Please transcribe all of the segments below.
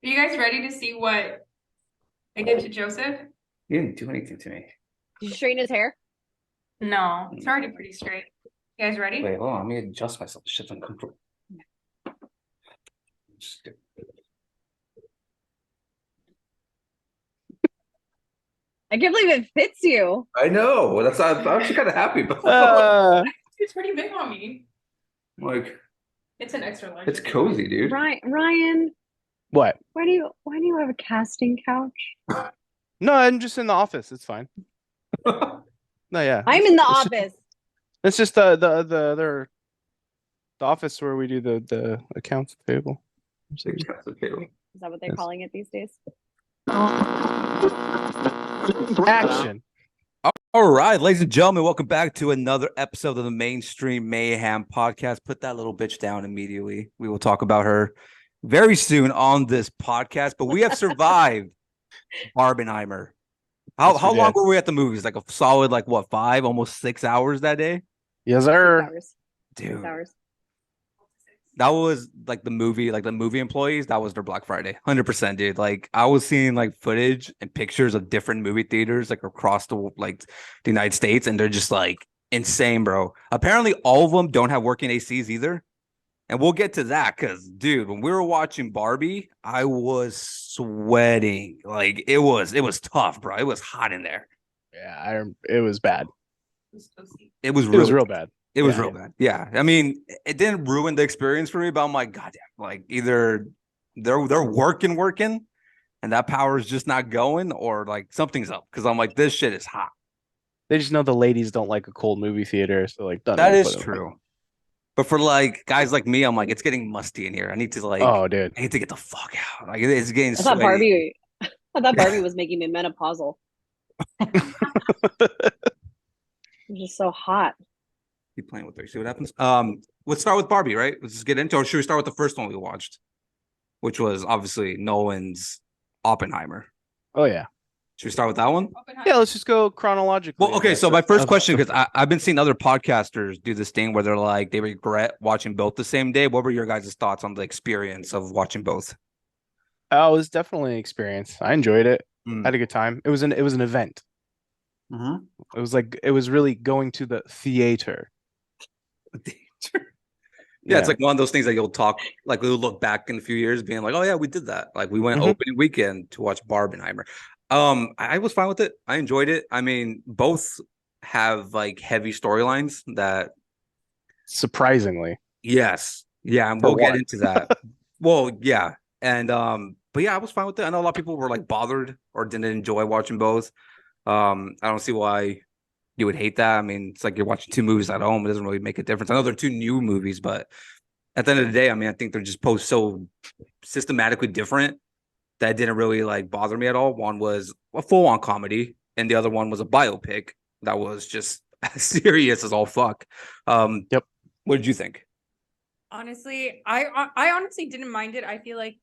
Are you guys ready to see what I did to Joseph? You didn't do anything to me. Did you straighten his hair? No, it's already pretty straight. You guys ready? Wait, hold on. Let me adjust myself. This shit's uncomfortable. I can't believe it fits you. I know. I'm actually kind of happy about It's pretty big on me. like It's an extra large. it's cozy, dude. Ryan, What? why do you have a casting couch? No, I'm just in the office. It's fine. No, yeah. I'm in the office. It's just the other the office where we do the accounts table. Is that what they're Yes. calling it these days? Action. All right, ladies and gentlemen, welcome back to another episode of the Mainstream Mayhem podcast. Put that little bitch down immediately. We will talk about her very soon on this podcast, but we have survived Barbenheimer. How long were we at the movies? Like a solid, 5, almost 6 hours that day? Yes, 6 sir. hours. Dude, 6 hours. that was like the movie employees. That was their Black Friday, 100%, dude. Like I was seeing like footage and pictures of different movie theaters like across the United States, and they're just like insane, bro. Apparently, all of them don't have working ACs either, and we'll get to that because, dude, when we were watching Barbie, I was sweating. Like it was tough, bro. It was hot in there. Yeah, it was bad. It was It was real bad. It was Yeah. real bad. Yeah. I mean, it didn't ruin the experience for me, but I'm like, God damn, like either they're working, and that power is just not going, or like something's up. Cause I'm like, this shit is hot. They just know the ladies don't like a cold movie theater, so like That is true. But for like guys like me, I'm like, it's getting musty in here. I need to dude. I need to get the fuck out. Like it's getting I thought sweaty. Barbie was making me menopausal. It was just so hot. Keep playing with her. See what happens. Let's start with Barbie, right? Let's just get into it. Or should we start with the first one we watched, which was obviously Nolan's Oppenheimer? Oh yeah. Should we start with that one? Yeah, let's just go chronologically. Well, okay. So my first question, because I've been seeing other podcasters do this thing where they're like they regret watching both the same day. What were your guys' thoughts on the experience of watching both? Oh, it was definitely an experience. I enjoyed it. Mm. I had a good time. It was an event. Mm-hmm. It was really going to the theater. Yeah, it's like one of those things that you'll talk, like we'll look back in a few years being like, oh yeah, we did that. Like we went opening weekend to watch Barbenheimer. I was fine with it. I enjoyed it. I mean, both have like heavy storylines that Surprisingly. yes. Yeah, and For we'll get what? into that. Well, yeah. And but yeah, I was fine with it. I know a lot of people were like bothered or didn't enjoy watching both. I don't see why you would hate that. I mean, it's like you're watching two movies at home. It doesn't really make a difference. I know they're two new movies, but at the end of the day, I mean, I think they're just posed so systematically different that didn't really like bother me at all. One was a full-on comedy, and the other one was a biopic that was just as serious as all fuck. Yep. What did you think? Honestly, I honestly didn't mind it. I feel like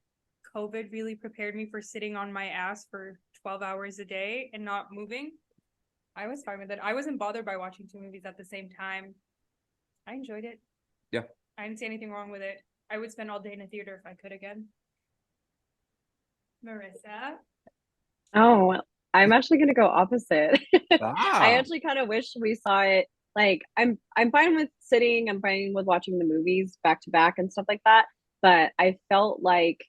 COVID really prepared me for sitting on my ass for 12 hours a day and not moving. I was fine with it. I wasn't bothered by watching two movies at the same time. I enjoyed it. Yeah. I didn't see anything wrong with it. I would spend all day in a theater if I could again. Marissa? Oh, well, I'm actually gonna go opposite. Ah. I actually kind of wish we saw it. Like, I'm fine with sitting. I'm fine with watching the movies back to back and stuff like that. But I felt like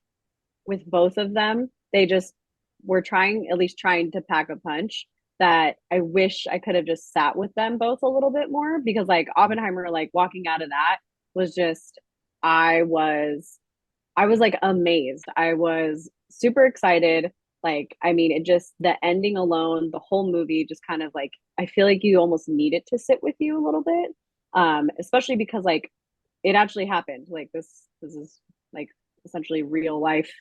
with both of them, they just were at least trying to pack a punch that I wish I could have just sat with them both a little bit more because like Oppenheimer, like walking out of that was just, I was, I was like amazed. I was super excited. Like, I mean, it just, the ending alone, the whole movie just kind of like, I feel like you almost need it to sit with you a little bit. Especially because like it actually happened. Like this is like essentially real life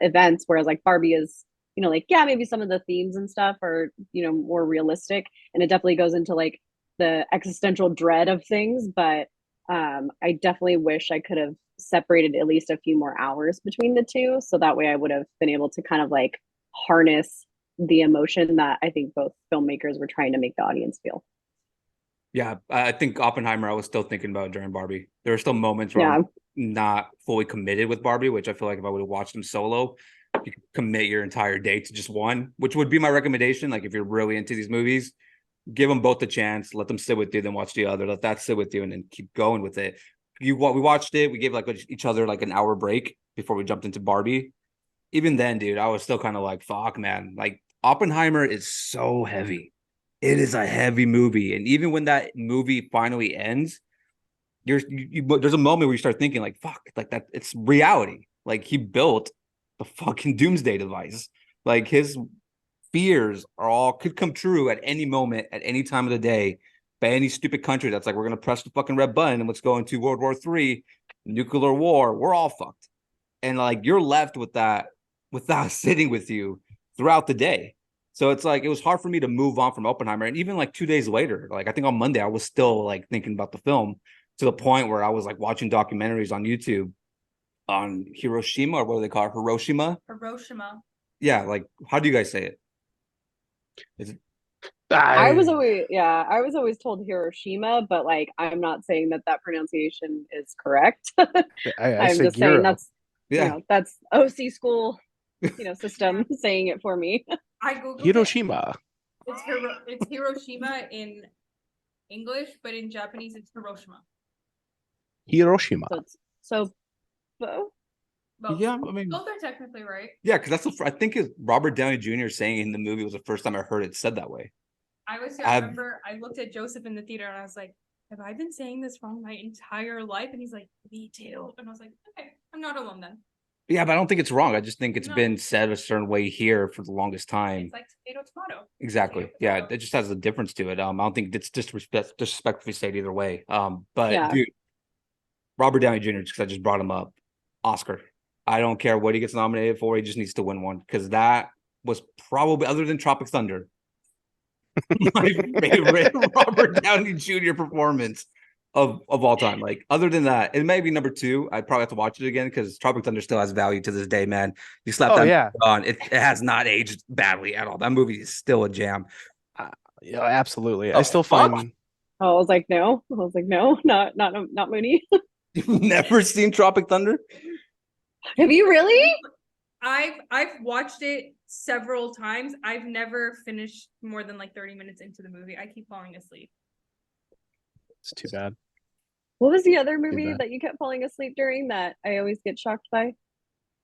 events, whereas like Barbie is, like, yeah, maybe some of the themes and stuff are, more realistic, and it definitely goes into like the existential dread of things. But I definitely wish I could have separated at least a few more hours between the two, so that way I would have been able to kind of like harness the emotion that I think both filmmakers were trying to make the audience feel. Yeah, I think Oppenheimer, I was still thinking about during Barbie. There were still moments where Yeah. I'm not fully committed with Barbie, which I feel like if I would have watched them solo, you could commit your entire day to just one, which would be my recommendation. Like if you're really into these movies, give them both a chance, let them sit with you, then watch the other, let that sit with you, and then keep going with it. We watched it, we gave like each other like an hour break before we jumped into Barbie. Even then, dude, I was still kind of like, fuck, man. Like Oppenheimer is so heavy. It is a heavy movie. And even when that movie finally ends, there's a moment where you start thinking, like, fuck, like that, it's reality. Like he built the fucking doomsday device. Like his fears are all could come true at any moment, at any time of the day, by any stupid country that's like, we're gonna press the fucking red button and let's go into World War III, nuclear war. We're all fucked. And like you're left with that without sitting with you throughout the day. So it's like it was hard for me to move on from Oppenheimer. And even like 2 days later, like I think on Monday, I was still like thinking about the film to the point where I was like watching documentaries on YouTube on Hiroshima, or what do they call it? Hiroshima? Hiroshima. Yeah, like how do you guys say it? Is it I was always told Hiroshima, but like I'm not saying that pronunciation is correct. I I'm say just saying gyro. that's that's OC school, system saying it for me. I googled Hiroshima. It's Hiroshima in English, but in Japanese it's Hiroshima. Hiroshima. So both. Both. Yeah, I mean, Both are technically right. yeah, because that's I think it's Robert Downey Jr. saying in the movie was the first time I heard it said that way. I remember I looked at Joseph in the theater and I was like, have I been saying this wrong my entire life? And he's like, me too. And I was like, okay, I'm not alone then. Yeah, but I don't think it's wrong. I just think it's No. been said a certain way here for the longest time. It's like tomato. Exactly. Tomato, Yeah, tomato. it just has a difference to it. I don't think it's disrespectfully said either way. But Yeah. dude, Robert Downey Jr., because I just brought him up, Oscar. I don't care what he gets nominated for. He just needs to win one because that was probably, other than Tropic Thunder, my favorite Robert Downey Jr. performance of all time. Like, other than that, it may be number two. I'd probably have to watch it again because Tropic Thunder still has value to this day, man. You slap Oh, that yeah. movie on, it has not aged badly at all. That movie is still a jam. Yeah, absolutely. Oh, I still fuck. find I was like, no, not Mooney. You've never seen Tropic Thunder? Have you really? I've watched it several times. I've never finished more than like 30 minutes into the movie. I keep falling asleep. it's too bad. What was the other movie bad. that you kept falling asleep during that I always get shocked by?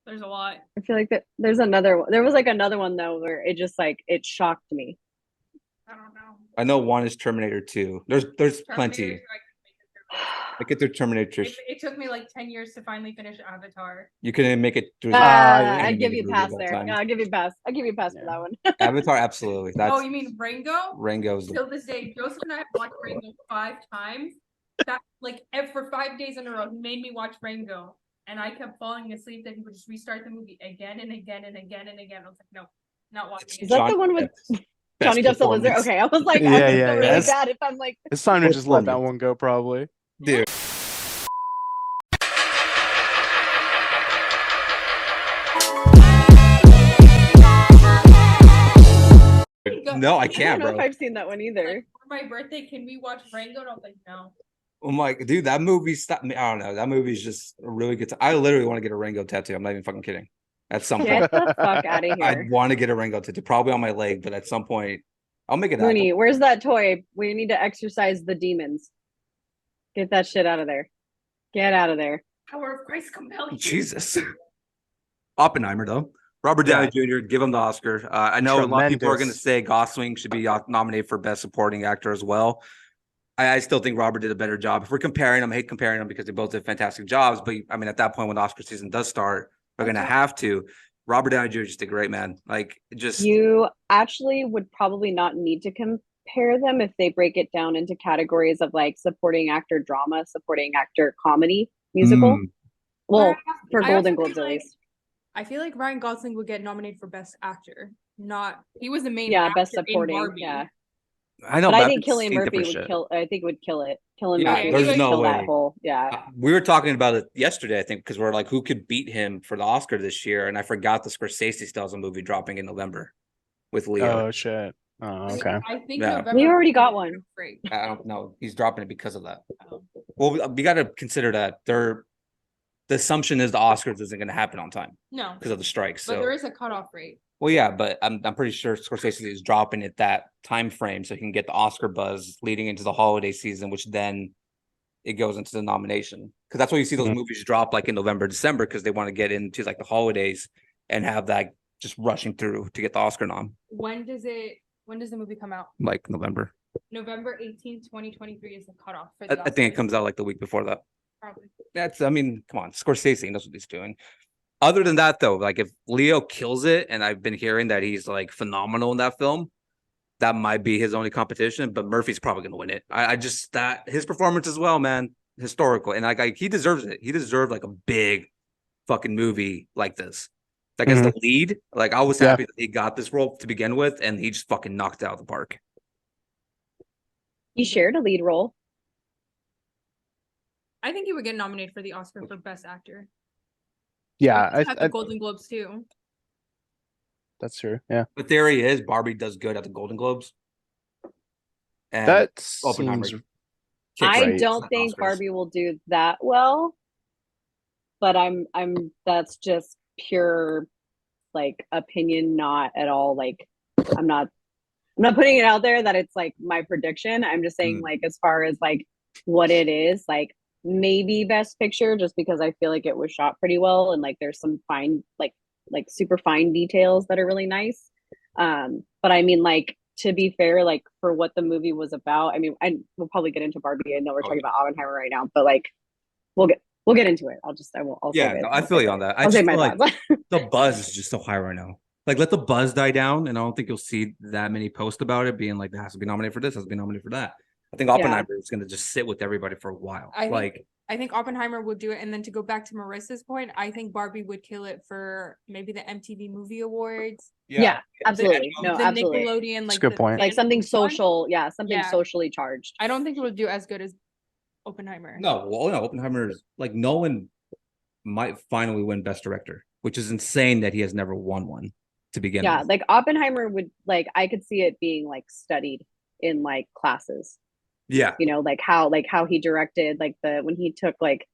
There's a lot. I feel like that there's another one. There was like another one though where it just like it shocked me. I don't know. I know one is Terminator 2. There's plenty. Terminator, Like get through Terminator. it took me like 10 years to finally finish Avatar. You couldn't make it through. yeah. I'd give you a movie pass of all there. time. Yeah, I'll give you a pass. I'll give you a pass for that one. Avatar, absolutely. That's Oh, you mean Rango? Rango's. Till this day, Joseph and I have watched Rango 5 times. That like for 5 days in a row, he made me watch Rango, and I kept falling asleep. Then he would just restart the movie again and again and again and again. I was like, no, not watching Is it. that the one with Best Johnny Depp's the lizard? performance. Okay, I was like, Yeah, I would yeah, feel really yes. bad if I'm like, It's time to just let that Performance. one go, probably. Dude. No, I I can't, don't know bro. if I've seen that one either. Like, for my birthday, can we watch Rango? And I was like, no. Oh my, dude, that movie stopped me. I don't know. That movie's just a really good. I literally want to get a Rango tattoo. I'm not even fucking kidding. At some point, Get the fuck out of I here. want to get a Rango tattoo, probably on my leg, but at some point, I'll make it happen. Mooney, where's that toy? We need to exercise the demons. Get that shit out of there. Get out of there. Power of Christ compelling. Jesus. Oppenheimer, though. Robert Downey Jr., give him the Oscar. I know a lot of people are going to Tremendous. say Gosling should be nominated for Best Supporting Actor as well. I still think Robert did a better job. If we're comparing them, I hate comparing them because they both did fantastic jobs. But I mean, at that point, when the Oscar season does start, we're going to have to. Robert Downey Jr. just did great, man. Like, just You actually would probably not need to compare them if they break it down into categories of like supporting actor drama, supporting actor comedy, musical. Mm. Well, for I Golden also Globes feel at like- least. I feel like Ryan Gosling would get nominated for Best Actor. He was the main Yeah, actor best in supporting. Barbie. Yeah. I know, But I but think I've Cillian seen Murphy different would shit. kill. I think would kill it. Cillian Yeah, Murphy there's would no kill way. that whole. Yeah. We were talking about it yesterday, I think, because we're like, who could beat him for the Oscar this year? And I forgot the Scorsese still has a movie dropping in November with Leo. Oh shit. Oh, okay. I think Yeah. November. We already was got a one. break. I don't know. He's dropping it because of that. Oh. Well, we got to consider that the assumption is the Oscars isn't going to happen on time No, because of the strikes. but So, there is a cutoff rate. well, yeah, but I'm pretty sure Scorsese is dropping it that time frame so he can get the Oscar buzz leading into the holiday season, which then it goes into the nomination. Because that's why you see those movies drop like in November, December, because they want to get into like the holidays and have that just rushing through to get the Oscar nom. When does the movie come out? Like November. November 18th, 2023 is the cutoff for I the think it Oscars. comes out like the week before that. Probably. I mean, come on, Scorsese knows what he's doing. Other than that, though, like if Leo kills it, and I've been hearing that he's like phenomenal in that film, that might be his only competition. But Murphy's probably gonna win it. I just that his performance as well, man, historical, and like he deserves it. He deserved like a big fucking movie like this. Like as the lead, like I was happy that he got this role to begin with, and he just fucking knocked it out of the park. He shared a lead role. I think he would get nominated for the Oscar for Best Actor. Yeah, He's at the Golden Globes too. that's true. Yeah, The theory is Barbie does good at the Golden Globes, and that Oppenheimer seems kicks I right. don't at think Oscars. Barbie will do that well, but I'm that's just pure like opinion, not at all like I'm not putting it out there that it's like my prediction. I'm just saying like as far as like what it is, like maybe Best Picture just because I feel like it was shot pretty well and like there's some fine like super fine details that are really nice. But I mean like to be fair, like for what the movie was about, I mean, we'll probably get into Barbie. I know we're talking about Oppenheimer right now, but like we'll get into it. I'll Yeah, save it. no, I feel you on that. I I'll just save my feel like thoughts. the buzz is just so high right now. Like, let the buzz die down, and I don't think you'll see that many posts about it being like, "That has to be nominated for this, has to be nominated for that." I think Oppenheimer is going to just sit with everybody for a while. I think Oppenheimer would do it, and then to go back to Marissa's point, I think Barbie would kill it for maybe the MTV Movie Awards. Yeah, absolutely. The Absolutely. Nickelodeon, That's like a good the point. Like something fantasy one. social, something Yeah. socially charged. I don't think it would do as good as Oppenheimer. No, Oppenheimer is like Nolan might finally win Best Director, which is insane that he has never won one to begin with. Like Oppenheimer would like I could see it being like studied in like classes. Yeah, You know, like how he directed like when he took like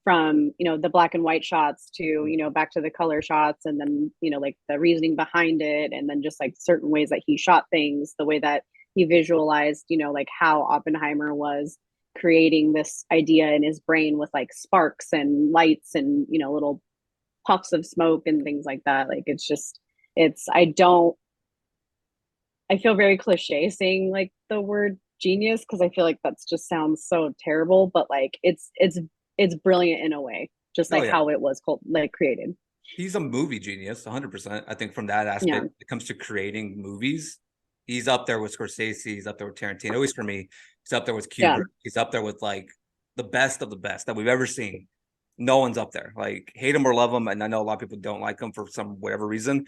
from the black and white shots to back to the color shots and then like the reasoning behind it and then just like certain ways that he shot things, the way that he visualized like how Oppenheimer was creating this idea in his brain with like sparks and lights and little puffs of smoke and things like that. Like I feel very cliche saying like the word genius because I feel like that's just sounds so terrible, but like it's brilliant in a way, just like how it was created. He's a movie genius, 100%. I think from that aspect, when it comes to creating movies, he's up there with Scorsese. He's up there with Tarantino. Always for me, he's up there with Kubrick. Yeah. He's up there with like the best of the best that we've ever seen. No one's up there. Like hate him or love him, and I know a lot of people don't like him for some whatever reason.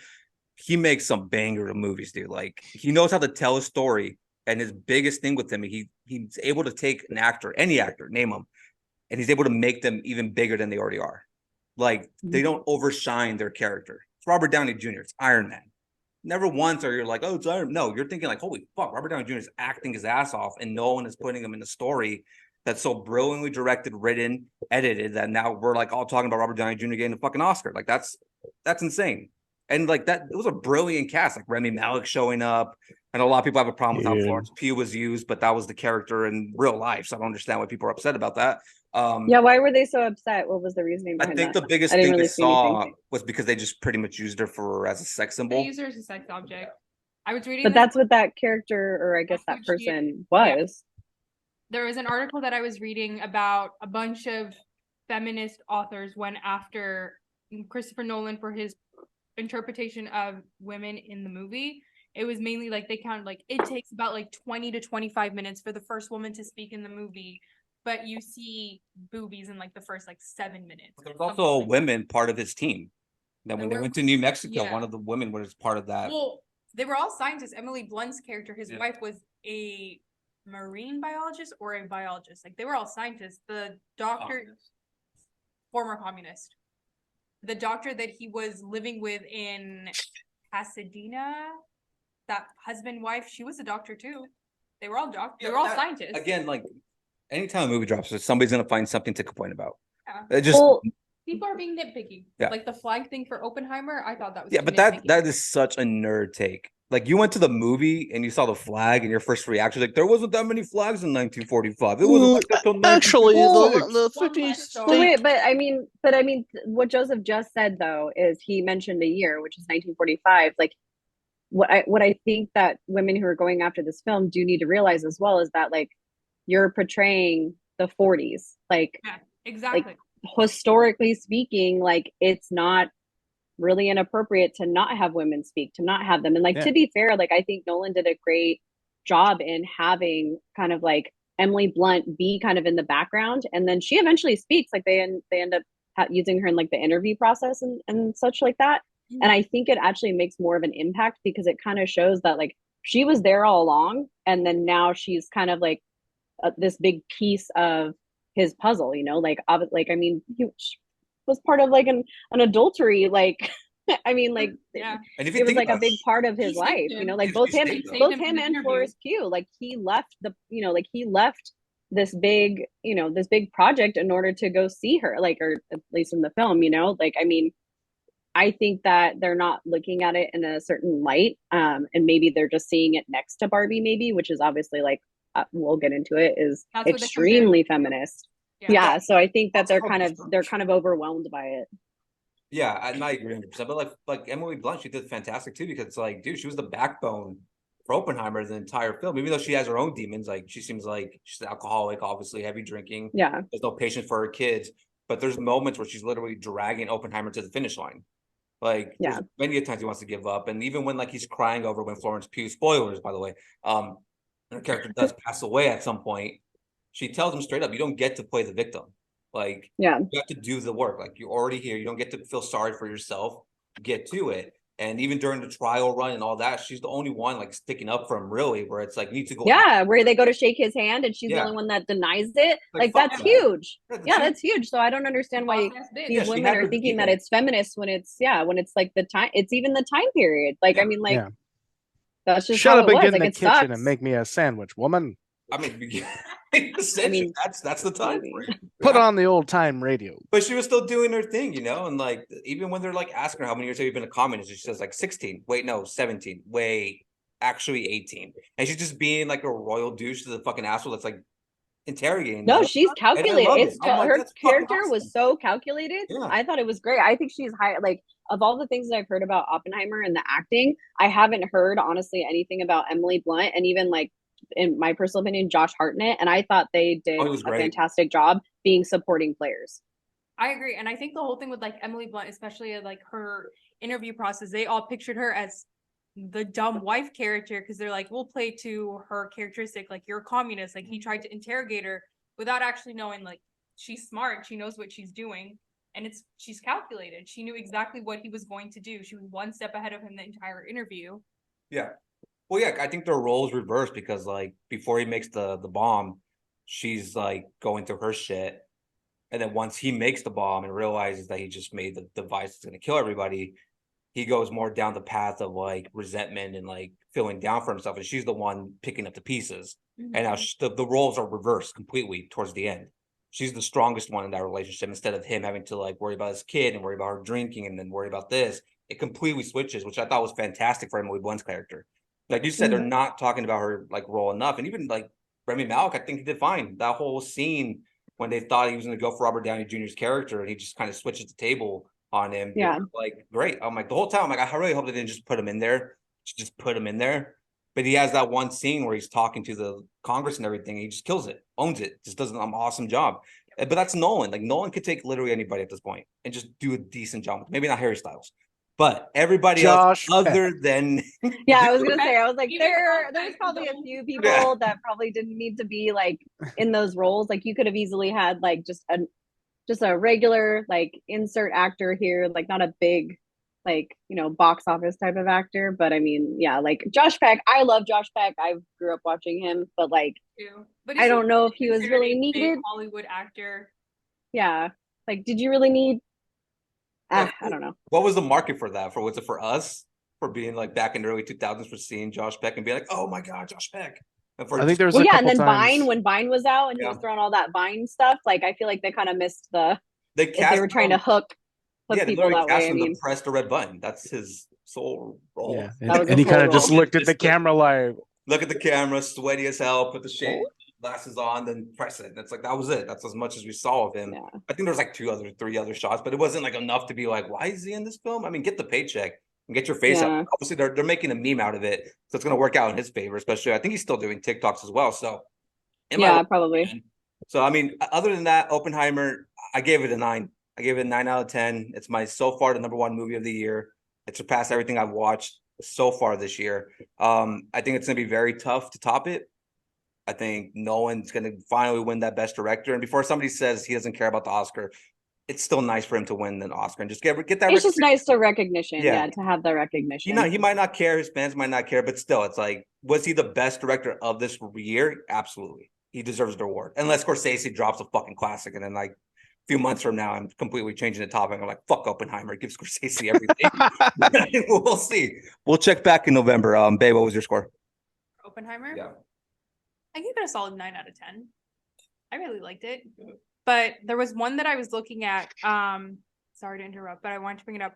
He makes some banger of movies, dude. Like he knows how to tell a story, and his biggest thing with him, he's able to take an actor, any actor, name him, and he's able to make them even bigger than they already are. Like they don't overshine their character. It's Robert Downey Jr. It's Iron Man. Never once are you like, oh, it's Iron Man. No, you're thinking like, holy fuck, Robert Downey Jr. is acting his ass off, and no one is putting him in a story that's so brilliantly directed, written, edited that now we're like all talking about Robert Downey Jr. getting a fucking Oscar. Like that's insane. And like that, it was a brilliant cast. Like Rami Malek showing up. I know a lot of people have a problem with how Florence Pugh was used, but that was the character in real life. So I don't understand why people are upset about that. Why were they so upset? What was the reasoning behind that? I think the biggest thing they saw was because they just pretty much used her as a sex symbol. They used her as a sex object. I was reading, but that's what that character, or I guess that person was. Yeah. There was an article that I was reading about a bunch of feminist authors went after Christopher Nolan for his interpretation of women in the movie. It was mainly like they counted like it takes about like 20 to 25 minutes for the first woman to speak in the movie, but you see boobies in like the first like 7 minutes. There's also a women part of his team. That when they went to New Mexico, one of the women was part of that. Well, they were all scientists. Emily Blunt's character, his wife, was a marine biologist or a biologist. Like they were all scientists. The doctor, former communist. The doctor that he was living with in Pasadena, that husband, wife, she was a doctor too. They were all doctors. Yeah, They were all that- scientists. Again, like anytime a movie drops, somebody's gonna find something to complain about. Yeah. It just Well, People are being nitpicky. Yeah. Like the flag thing for Oppenheimer, I thought that was yeah, too but that nitpicky. is such a nerd take. Like you went to the movie and you saw the flag, and your first reaction like there wasn't that many flags in 1945. It wasn't like that till Actually, 1956. the One 50 less star. well, state. wait, but I mean, what Joseph just said though is he mentioned a year, which is 1945. Like, what I think that women who are going after this film do need to realize as well is that like you're portraying the 40s, like Yeah, exactly. historically speaking, like it's not really inappropriate to not have women speak, to not have them. And like Yeah. to be fair, like I think Nolan did a great job in having kind of like Emily Blunt be kind of in the background, and then she eventually speaks. Like they end up using her in like the interview process and such like that. Mhm. And I think it actually makes more of an impact because it kind of shows that like she was there all along, and then now she's kind of like this big piece of his puzzle, you know, like I mean, he was part of like an adultery, like I mean, like Yeah. And if it you was think like a about big part of He his saved life, you him. know, like He both him, saved him. both Saved him him in the and interview. Florence Pugh, like he left the, you know, like he left this big, you know, this big project in order to go see her, like, or at least in the film, you know, like I mean, I think that they're not looking at it in a certain light, and maybe they're just seeing it next to Barbie, maybe, which is obviously like we'll get into it, is That's what they extremely compare it to. feminist. Yeah. Yeah, so I think that That's they're kind of overwhelmed by it. Yeah, and I agree 100%. But like Emily Blunt, she did fantastic too because it's like, dude, she was the backbone for Oppenheimer the entire film. Even though she has her own demons, like she seems like she's an alcoholic, obviously heavy drinking. Yeah, There's no patience for her kids. But there's moments where she's literally dragging Oppenheimer to the finish line. Like yeah, there's many a times he wants to give up, and even when like he's crying over when Florence Pugh, spoilers by the way, her character does pass away at some point. She tells him straight up, "You don't get to play the victim. Like yeah. you have to do the work. Like you're already here. You don't get to feel sorry for yourself. Get to it." And even during the trial run and all that, she's the only one like sticking up for him, really. Where it's like you need to go. Yeah, where they go to shake his hand and she's the Yeah. only one that denies it. Like, Like fuck that's that. huge. that's Yeah, huge. that's huge. So I don't understand why Boss ass bitch. these Yeah, she women had are her thinking that demons. it's feminist when it's when it's like the time, it's even the time period. Like I Yeah. mean, like Yeah. that's just Shut how up it and was. get in Like the it kitchen sucks. and make me a sandwich, woman. I mean, essentially, that's the time maybe. frame. Put right? on the old time radio. But she was still doing her thing, you know, and like even when they're like asking her how many years have you been a communist, she says like 16. Wait, no, 17. Wait, actually 18. And she's just being like a royal douche to the fucking asshole that's like interrogating. No, them. she's And I calculated. love It's it. I'm like, her that's fucking character awesome. was so calculated. Yeah. I thought it was great. I think she's high. Like of all the things that I've heard about Oppenheimer and the acting, I haven't heard honestly anything about Emily Blunt and even like in my personal opinion, Josh Hartnett. And I thought they did Oh, he was a great. fantastic job being supporting players. I agree. And I think the whole thing with like Emily Blunt, especially like her interview process, they all pictured her as the dumb wife character because they're like, we'll play to her characteristic, like you're a communist. Like he tried to interrogate her without actually knowing like she's smart, she knows what she's doing, and she's calculated. She knew exactly what he was going to do. She was one step ahead of him the entire interview. Yeah. Well, yeah, I think their roles reversed because like before he makes the bomb, she's like going through her shit. And then once he makes the bomb and realizes that he just made the device that's going to kill everybody, he goes more down the path of like resentment and like feeling down for himself. And she's the one picking up the pieces. Mm-hmm. And now the roles are reversed completely towards the end. She's the strongest one in that relationship instead of him having to like worry about his kid and worry about her drinking and then worry about this. It completely switches, which I thought was fantastic for Emily Blunt's character. Like you said, they're not talking about her like role enough. And even like Rami Malek, I think he did fine. That whole scene when they thought he was going to go for Robert Downey Jr.'s character and he just kind of switches the table on him. Yeah. Like, great. I'm like, the whole time, I'm like, I really hope they didn't just put him in there. Just put him in there. But he has that one scene where he's talking to the Congress and everything. And he just kills it, owns it, just does an awesome job. But that's Nolan. Like, Nolan could take literally anybody at this point and just do a decent job. Maybe not Harry Styles, but everybody Josh else other than. Yeah, I was gonna say, I was like, Even there's probably a few people Yeah. that probably didn't need to be like in those roles. Like you could have easily had like just a regular like insert actor here, like not a big like, you know, box office type of actor. But I mean, yeah, like Josh Peck, I love Josh Peck. I grew up watching him, but like Too. But I don't know if he was considered really a big needed. Hollywood actor. Yeah. Like, did you really need I don't know. What was the market for that? Was it for us? for being like back in the early 2000s for seeing Josh Peck and being like, oh my god, Josh Peck. And for I think there's Well, a yeah, and couple then times. Vine, when Vine was out and he Yeah. was throwing all that Vine stuff, like I feel like they kind of missed the they if they were trying to hook they people literally that cast way. I him mean, to press the red button. That's his sole role. Yeah, That was and he his kind of whole just role. looked at the camera like, Look at the camera, sweaty as hell, put the shade glasses on, then press it. That's like that was it. That's as much as we saw of him. Yeah. I think there was like three other shots, but it wasn't like enough to be like, why is he in this film? I mean, get the paycheck and get your face Yeah. out. Obviously, they're making a meme out of it, so it's gonna work out in his favor. Especially, I think he's still doing TikToks as well. So, Yeah, probably. So, I mean, other than that, Oppenheimer, I gave it a 9. I gave it a 9 out of 10. It's my so far the #1 movie of the year. It surpassed everything I've watched so far this year. I think it's gonna be very tough to top it. I think Nolan's gonna finally win that Best Director. And before somebody says he doesn't care about the Oscar, it's still nice for him to win an Oscar and just get that. It's just nice to recognition, Yeah. to have the recognition. He might not care, his fans might not care, but still, it's like, was he the best director of this year? Absolutely. He deserves the award. Unless Scorsese drops a fucking classic, and then like a few months from now, I'm completely changing the topic. I'm like, fuck Oppenheimer, give Scorsese everything. We'll see. We'll check back in November. Babe, what was your score? Oppenheimer. Yeah. I gave it a solid 9 out of 10. I really liked it. But there was one that I was looking at. Sorry to interrupt, but I wanted to bring it up.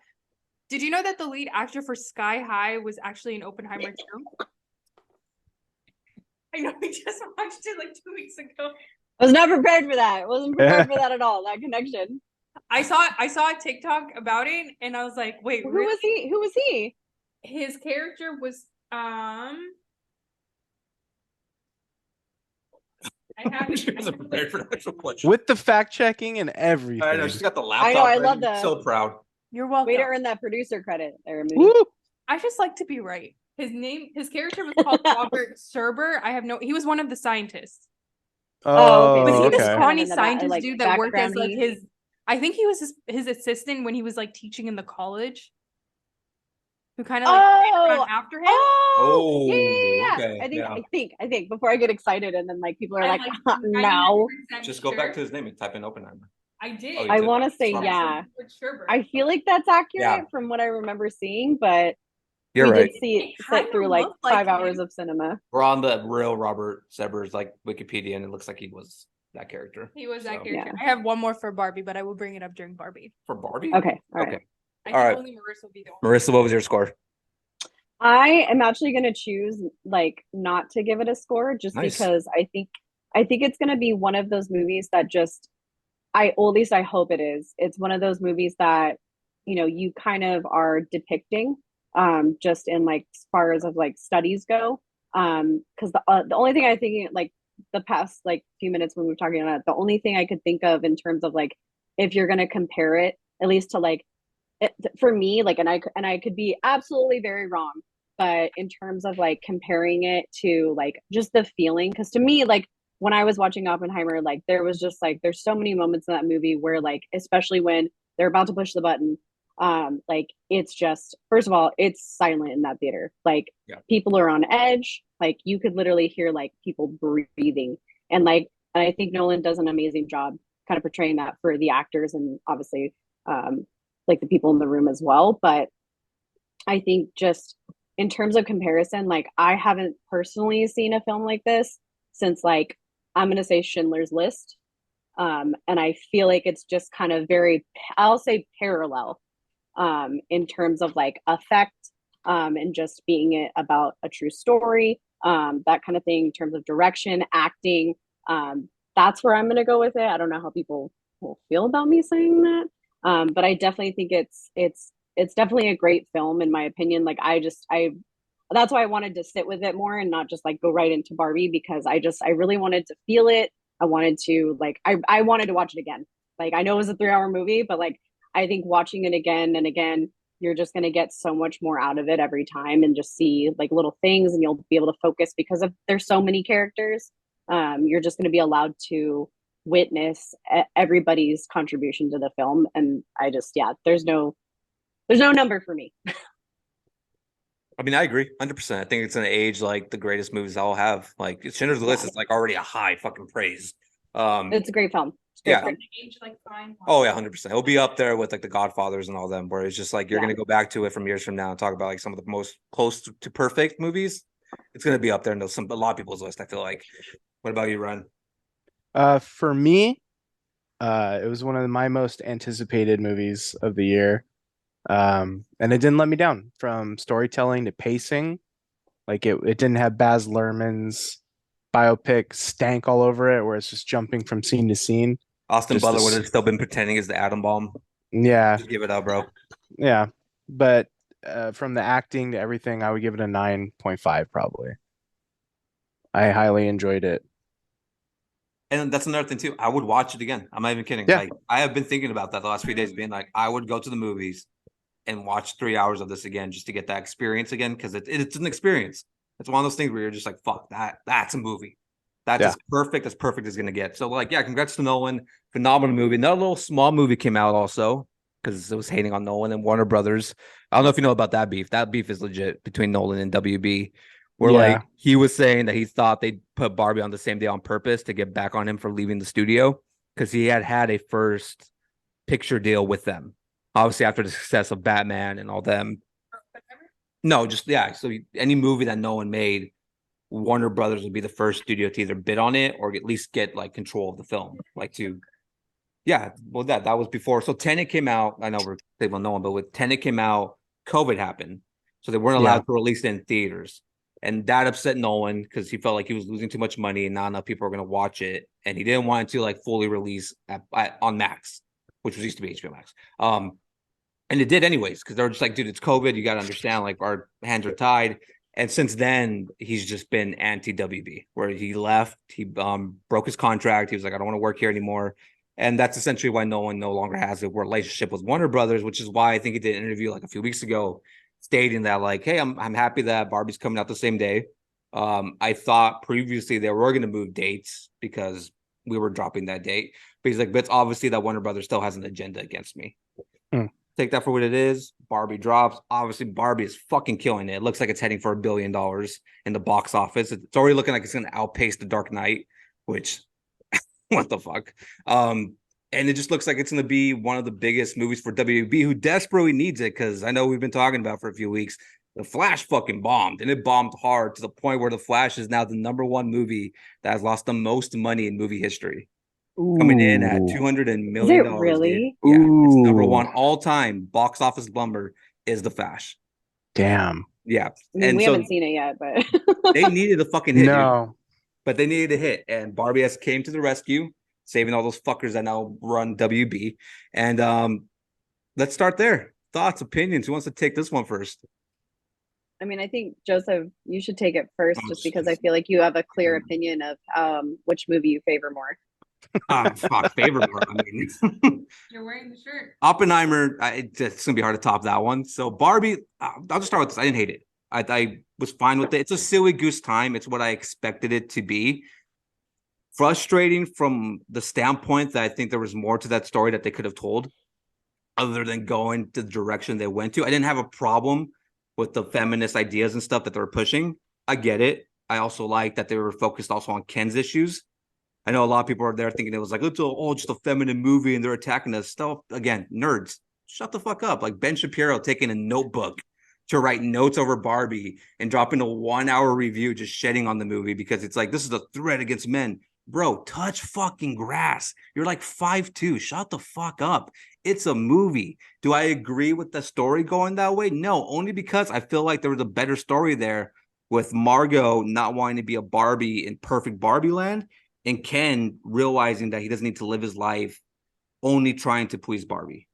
Did you know that the lead actor for Sky High was actually in Oppenheimer too? I know, we just watched it like 2 weeks ago. I was not prepared for that. I wasn't prepared for that at all. That connection. I saw a TikTok about it, and I was like, wait, Who really? was he? Who was he? His character was I haven't. She wasn't prepared for the actual question. with the fact checking and everything. I know she's got the laptop. I know, I ready. love that. So proud. You're welcome. Way to earn that producer credit there, Moody. Woo! I just like to be right. His character was called Robert Serber. He was one of the scientists. Oh, Was okay. he So this he's kind of scrawny in the scientist like, dude that worked as like background-y? his? I think he was his assistant when he was like teaching in the college. Who kind of like ran around after him? Oh, yeah. okay, I think before I get excited and then like people are I'm, like, like, no. 99% Just go back to sure. his name and type in Oppenheimer. I did. Oh, you I did. want to say Sorry. yeah. With Sherbert. I feel like that's accurate Yeah. from what I remember seeing, but You're we right. did see it It kinda sit through like looked like 5 hours him. of cinema. We're on the real Robert Seber's like Wikipedia, and it looks like he was that character. He was that So- character. Yeah. I have one more for Barbie, but I will bring it up during Barbie. For Barbie. Okay, all right. Okay. I All think right. only Marissa will be the one. Marissa, what was your score? I am actually going to choose like not to give it a score just Nice. because I think it's going to be one of those movies that just or at least I hope it is. It's one of those movies that you kind of are depicting just in like as far as of like studies go because the only thing I think like the past like few minutes when we were talking about it, the only thing I could think of in terms of like if you're going to compare it at least to like for me like and I could be absolutely very wrong, but in terms of like comparing it to like just the feeling, because to me like when I was watching Oppenheimer, like there was just like there's so many moments in that movie where like especially when they're about to push the button, like it's just first of all it's silent in that theater, like people are on edge, like you could literally hear like people breathing, and I think Nolan does an amazing job kind of portraying that for the actors and obviously like the people in the room as well. But I think just in terms of comparison, like I haven't personally seen a film like this since like I'm gonna say Schindler's List. And I feel like it's just kind of very, I'll say parallel in terms of like effect and just being it about a true story, that kind of thing in terms of direction, acting. That's where I'm gonna go with it. I don't know how people will feel about me saying that. But I definitely think it's definitely a great film in my opinion. Like that's why I wanted to sit with it more and not just like go right into Barbie, because I really wanted to feel it. I wanted to like I wanted to watch it again. Like I know it was a 3-hour movie, but like I think watching it again and again, you're just gonna get so much more out of it every time and just see like little things, and you'll be able to focus because there's so many characters. You're just gonna be allowed to witness everybody's contribution to the film, and I just there's no number for me. I mean, I agree 100%. I think it's gonna age like the greatest movies I'll have. Like Schindler's List is like already a high fucking praise. It's a great film. Yeah. different. Age like fine. Oh yeah, 100%. It'll be up there with like the Godfathers and all them, where it's just like you're Yeah. gonna go back to it from years from now and talk about like some of the most close to perfect movies. It's gonna be up there in a lot of people's list, I feel like. What about you, Ryan? For me, it was one of my most anticipated movies of the year. And it didn't let me down from storytelling to pacing. Like it didn't have Baz Luhrmann's biopic stank all over it, where it's just jumping from scene to scene. Austin Just Butler a would s- have still been pretending as the atom bomb. Yeah, Just give it up, bro. yeah. But from the acting to everything, I would give it a 9.5 probably. I highly enjoyed it. And that's another thing too. I would watch it again. I'm not even kidding. Yeah. Like I have been thinking about that the last few days, being like, I would go to the movies and watch 3 hours of this again just to get that experience again, because it's an experience. It's one of those things where you're just like, fuck that. That's a movie. That's Yeah. as perfect as gonna get. So like, yeah, congrats to Nolan. Phenomenal movie. Another little small movie came out also because it was hating on Nolan and Warner Brothers. I don't know if you know about that beef. That beef is legit between Nolan and WB. Where Yeah. like he was saying that he thought they'd put Barbie on the same day on purpose to get back on him for leaving the studio because he had a first picture deal with them. Obviously, after the success of Batman and all them. No, just yeah. So any movie that Nolan made, Warner Brothers would be the first studio to either bid on it or at least get like control of the film. Like to, yeah. Well, that was before. So Tenet came out. I know we're thinking about Nolan, but with Tenet came out, COVID happened, so they weren't allowed to release it in theaters. And that upset Nolan because he felt like he was losing too much money and not enough people are going to watch it. And he didn't want it to like fully release on Max, which was used to be HBO Max. And it did anyways because they were just like, dude, it's COVID. You got to understand, like our hands are tied. And since then, he's just been anti-WB, where he left. He broke his contract. He was like, I don't want to work here anymore. And that's essentially why Nolan no longer has a relationship with Warner Brothers, which is why I think he did an interview like a few weeks ago stating that like, hey, I'm happy that Barbie's coming out the same day. I thought previously they were going to move dates because we were dropping that date. But he's like, but it's obviously that Warner Brothers still has an agenda against me. Take that for what it is. Barbie drops. Obviously, Barbie is fucking killing it. It looks like it's heading for $1 billion in the box office. It's already looking like it's going to outpace The Dark Knight, which, what the fuck? And it just looks like it's going to be one of the biggest movies for WB, who desperately needs it, because I know we've been talking about for a few weeks. The Flash fucking bombed, and it bombed hard to the point where The Flash is now the #1 movie that has lost the most money in movie history. Coming in at $200 million. Is it really? Yeah, it's Ooh. #1 all time box office lumber is The Flash. Damn. Yeah, I mean, and we so haven't seen it yet, but they needed a fucking hit, dude. No. But they needed a hit, and Barbie has came to the rescue, saving all those fuckers that now run WB. And let's start there. Thoughts, opinions. Who wants to take this one first? I mean, I think Joseph, you should take it first, just because I feel like you have a clear opinion of which movie you favor more. Fuck, favorite one. I mean, You're wearing the shirt. Oppenheimer. It's gonna be hard to top that one. So Barbie, I'll just start with this. I didn't hate it. I was fine with it. It's a silly goose time. It's what I expected it to be. Frustrating from the standpoint that I think there was more to that story that they could have told, other than going to the direction they went to. I didn't have a problem with the feminist ideas and stuff that they were pushing. I get it. I also like that they were focused also on Ken's issues. I know a lot of people are there thinking it was like, it's just a feminine movie and they're attacking us. Stuff again, nerds, shut the fuck up. Like Ben Shapiro taking a notebook to write notes over Barbie and dropping a 1-hour review just shedding on the movie because it's like, this is a threat against men. Bro, touch fucking grass. You're like 5'2". Shut the fuck up. It's a movie. Do I agree with the story going that way? No, only because I feel like there was a better story there with Margot not wanting to be a Barbie in perfect Barbie land, and Ken realizing that he doesn't need to live his life only trying to please Barbie.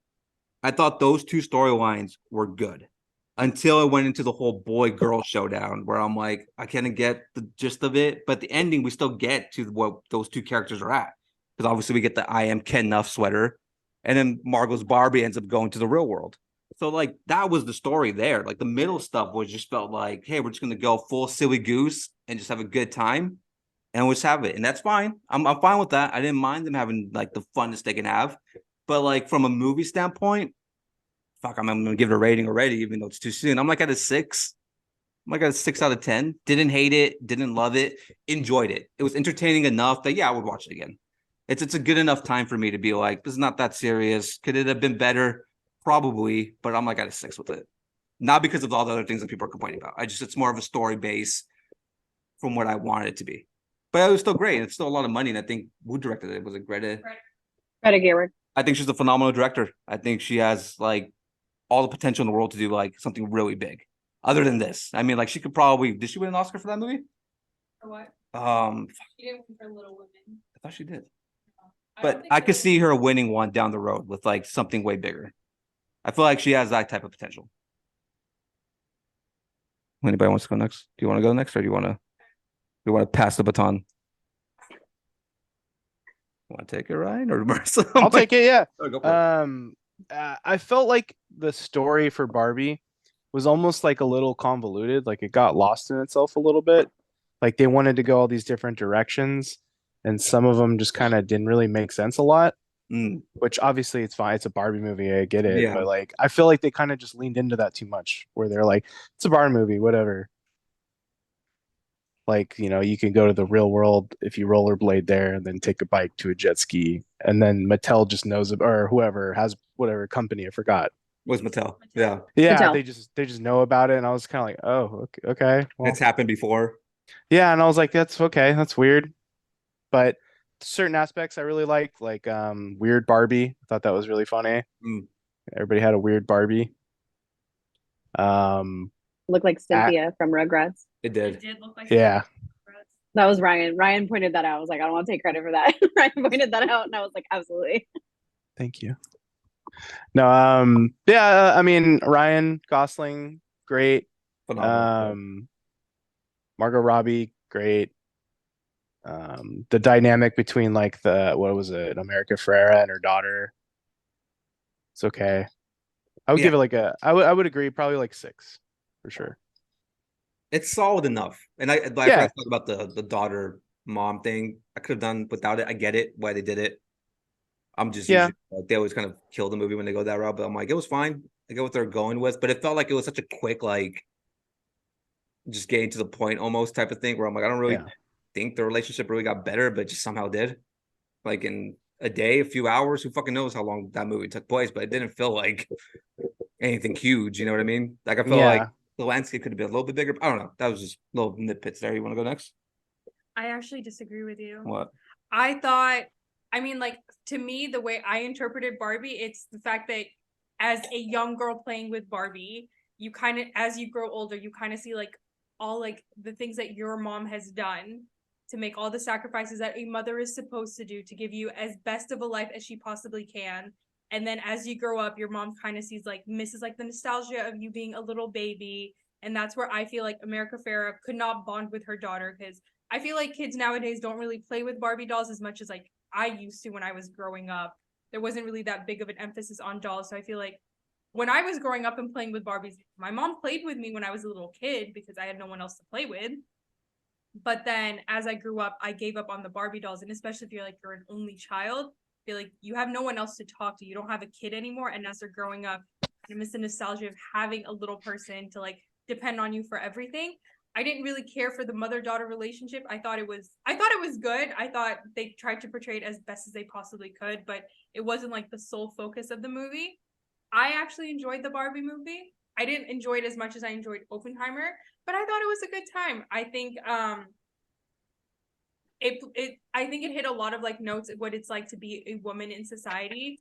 I thought those two storylines were good until it went into the whole boy-girl showdown where I'm like, I can't get the gist of it. But the ending, we still get to what those two characters are at. Because obviously we get the I am Ken Nuff sweater. And then Margot's Barbie ends up going to the real world. So, like, that was the story there. Like, the middle stuff was just felt like, hey, we're just going to go full silly goose and just have a good time. And we'll just have it. And that's fine. I'm fine with that. I didn't mind them having, like, the funness they can have. But, like, from a movie standpoint, fuck, I'm going to give it a rating already, even though it's too soon. I'm like at a 6. I'm like at a 6 out of 10. Didn't hate it. Didn't love it. Enjoyed it. It was entertaining enough that, yeah, I would watch it again. It's a good enough time for me to be like, this is not that serious. Could it have been better? Probably, but I'm like at a 6 with it. Not because of all the other things that people are complaining about. It's more of a story base from what I wanted it to be. But it was still great. It's still a lot of money. And I think who directed it? Was it Greta? Greta Gerwig. I think she's a phenomenal director. I think she has like all the potential in the world to do like something really big. Other than this, I mean, like she could probably. Did she win an Oscar for that movie? For what? She didn't win for Little Women. I thought she did. I don't But think I it could was- see her winning one down the road with like something way bigger. I feel like she has that type of potential. Anybody wants to go next? Do you want to go next, or do you want to pass the baton? Want to take it, Ryan, or Marissa? I'll take it. Yeah. Oh, go for it. I felt like the story for Barbie was almost like a little convoluted. Like it got lost in itself a little bit. Like they wanted to go all these different directions, and some of them just kind of didn't really make sense a lot. Mm, Which obviously it's fine. It's a Barbie movie. I get it. Yeah. But like I feel like they kind of just leaned into that too much, where they're like, it's a Barbie movie, whatever. Like, you know, you can go to the real world if you rollerblade there and then take a bike to a jet ski. And then Mattel just knows it, or whoever has whatever company, I forgot. was Mattel? Yeah, Yeah, Mattel. they just know about it. And I was kind of like, oh, okay. Well, it's happened before. yeah, and I was like, that's okay, that's weird. But certain aspects I really liked, like weird Barbie. I thought that was really funny. Mm. Everybody had a weird Barbie. Um, Looked like Cynthia from Rugrats. It It did. did look like Yeah. That was Ryan. Ryan pointed that out. I was like, I don't want to take credit for that. Ryan pointed that out, and I was like, absolutely. Thank you. No, yeah, I mean Ryan Gosling, great. Phenomenal. Margot Robbie, great. The dynamic between like the what was it, America Ferrera and her daughter. It's okay. I would Yeah. give it like I would agree, probably like 6 for sure. It's solid enough. And I forgot Yeah. to talk about the daughter mom thing. I could have done without it. I get it why they did it. I'm just Yeah. usually, like, they always kind of kill the movie when they go that route, but I'm like, it was fine. I get what they're going with, but it felt like it was such a quick, like, just getting to the point almost type of thing where I'm like, I don't really Yeah. think the relationship really got better, but just somehow did. Like in a day, a few hours, who fucking knows how long that movie took place, but it didn't feel like anything huge. You know what I mean? Like I felt like Yeah. the landscape could have been a little bit bigger. I don't know. That was just little nitpicks there. You want to go next? I actually disagree with you. What? I thought, I mean, like, to me, the way I interpreted Barbie, it's the fact that as a young girl playing with Barbie, you kind of, as you grow older, you kind of see like all like the things that your mom has done to make all the sacrifices that a mother is supposed to do to give you as best of a life as she possibly can. And then as you grow up, your mom kind of sees like, misses like the nostalgia of you being a little baby. And that's where I feel like America Ferrera could not bond with her daughter, because I feel like kids nowadays don't really play with Barbie dolls as much as like I used to when I was growing up. There wasn't really that big of an emphasis on dolls. So I feel like when I was growing up and playing with Barbies, my mom played with me when I was a little kid because I had no one else to play with. But then as I grew up, I gave up on the Barbie dolls. And especially if you're an only child, I feel like you have no one else to talk to. You don't have a kid anymore. And as they're growing up, you miss the nostalgia of having a little person to like depend on you for everything. I didn't really care for the mother-daughter relationship. I thought it was good. I thought they tried to portray it as best as they possibly could, but it wasn't like the sole focus of the movie. I actually enjoyed the Barbie movie. I didn't enjoy it as much as I enjoyed Oppenheimer, but I thought it was a good time. I think I think it hit a lot of like notes of what it's like to be a woman in society.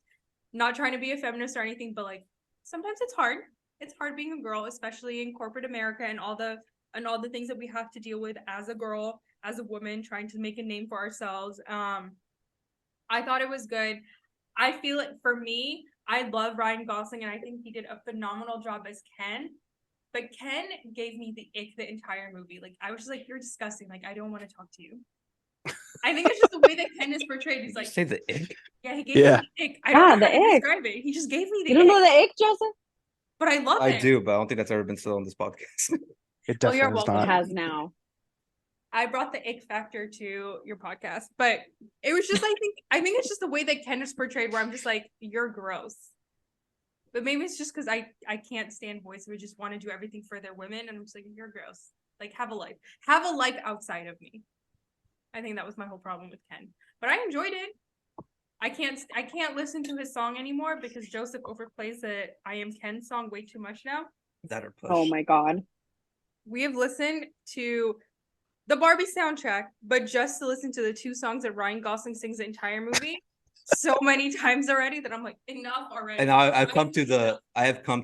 Not trying to be a feminist or anything, but like sometimes it's hard. It's hard being a girl, especially in corporate America and all the things that we have to deal with as a girl, as a woman, trying to make a name for ourselves. I thought it was good. I feel like for me, I love Ryan Gosling and I think he did a phenomenal job as Ken. But Ken gave me the ick the entire movie. Like I was just like, you're disgusting. Like I don't want to talk to you. I think it's just the way that Ken is portrayed. He's like, say the ick. yeah, he gave me the ick. I don't know the how to ick. describe it. He just gave me the You don't know ick. the ick, Joseph? But I love I it. do, but I don't think that's ever been said on this podcast. It Oh, you're definitely is welcome. It not. has now. I brought the ick factor to your podcast, but it was just I think it's just the way that Ken is portrayed where I'm just like, you're gross. But maybe it's just because I can't stand boys who just want to do everything for their women, and I'm just like, you're gross. Like have a life outside of me. I think that was my whole problem with Ken, but I enjoyed it. I can't listen to his song anymore because Joseph overplays the I Am Ken song way too much now. That or push. Oh my God. We have listened to the Barbie soundtrack, but just to listen to the 2 songs that Ryan Gosling sings the entire movie so many times already that I'm like, enough already. And I have come to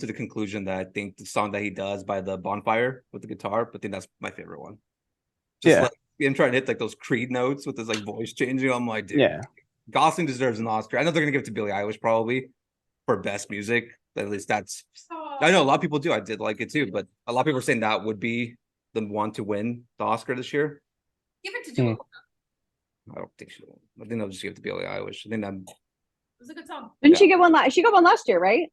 the conclusion that I think the song that he does by the bonfire with the guitar, I think that's my favorite one. Just Yeah. like him trying to hit like those Creed notes with his like voice changing. I'm like, dude, Yeah. Gosling deserves an Oscar. I know they're gonna give it to Billie Eilish probably for best music. At least that's. I know a lot of people do. I did like it too, but a lot of people are saying that would be the one to win the Oscar this year. Give it to Dua Lipa. I don't think she will. I think they'll just give it to Billie Eilish. I think I'm. It was a good song. Didn't she get one last? She got one last year, right?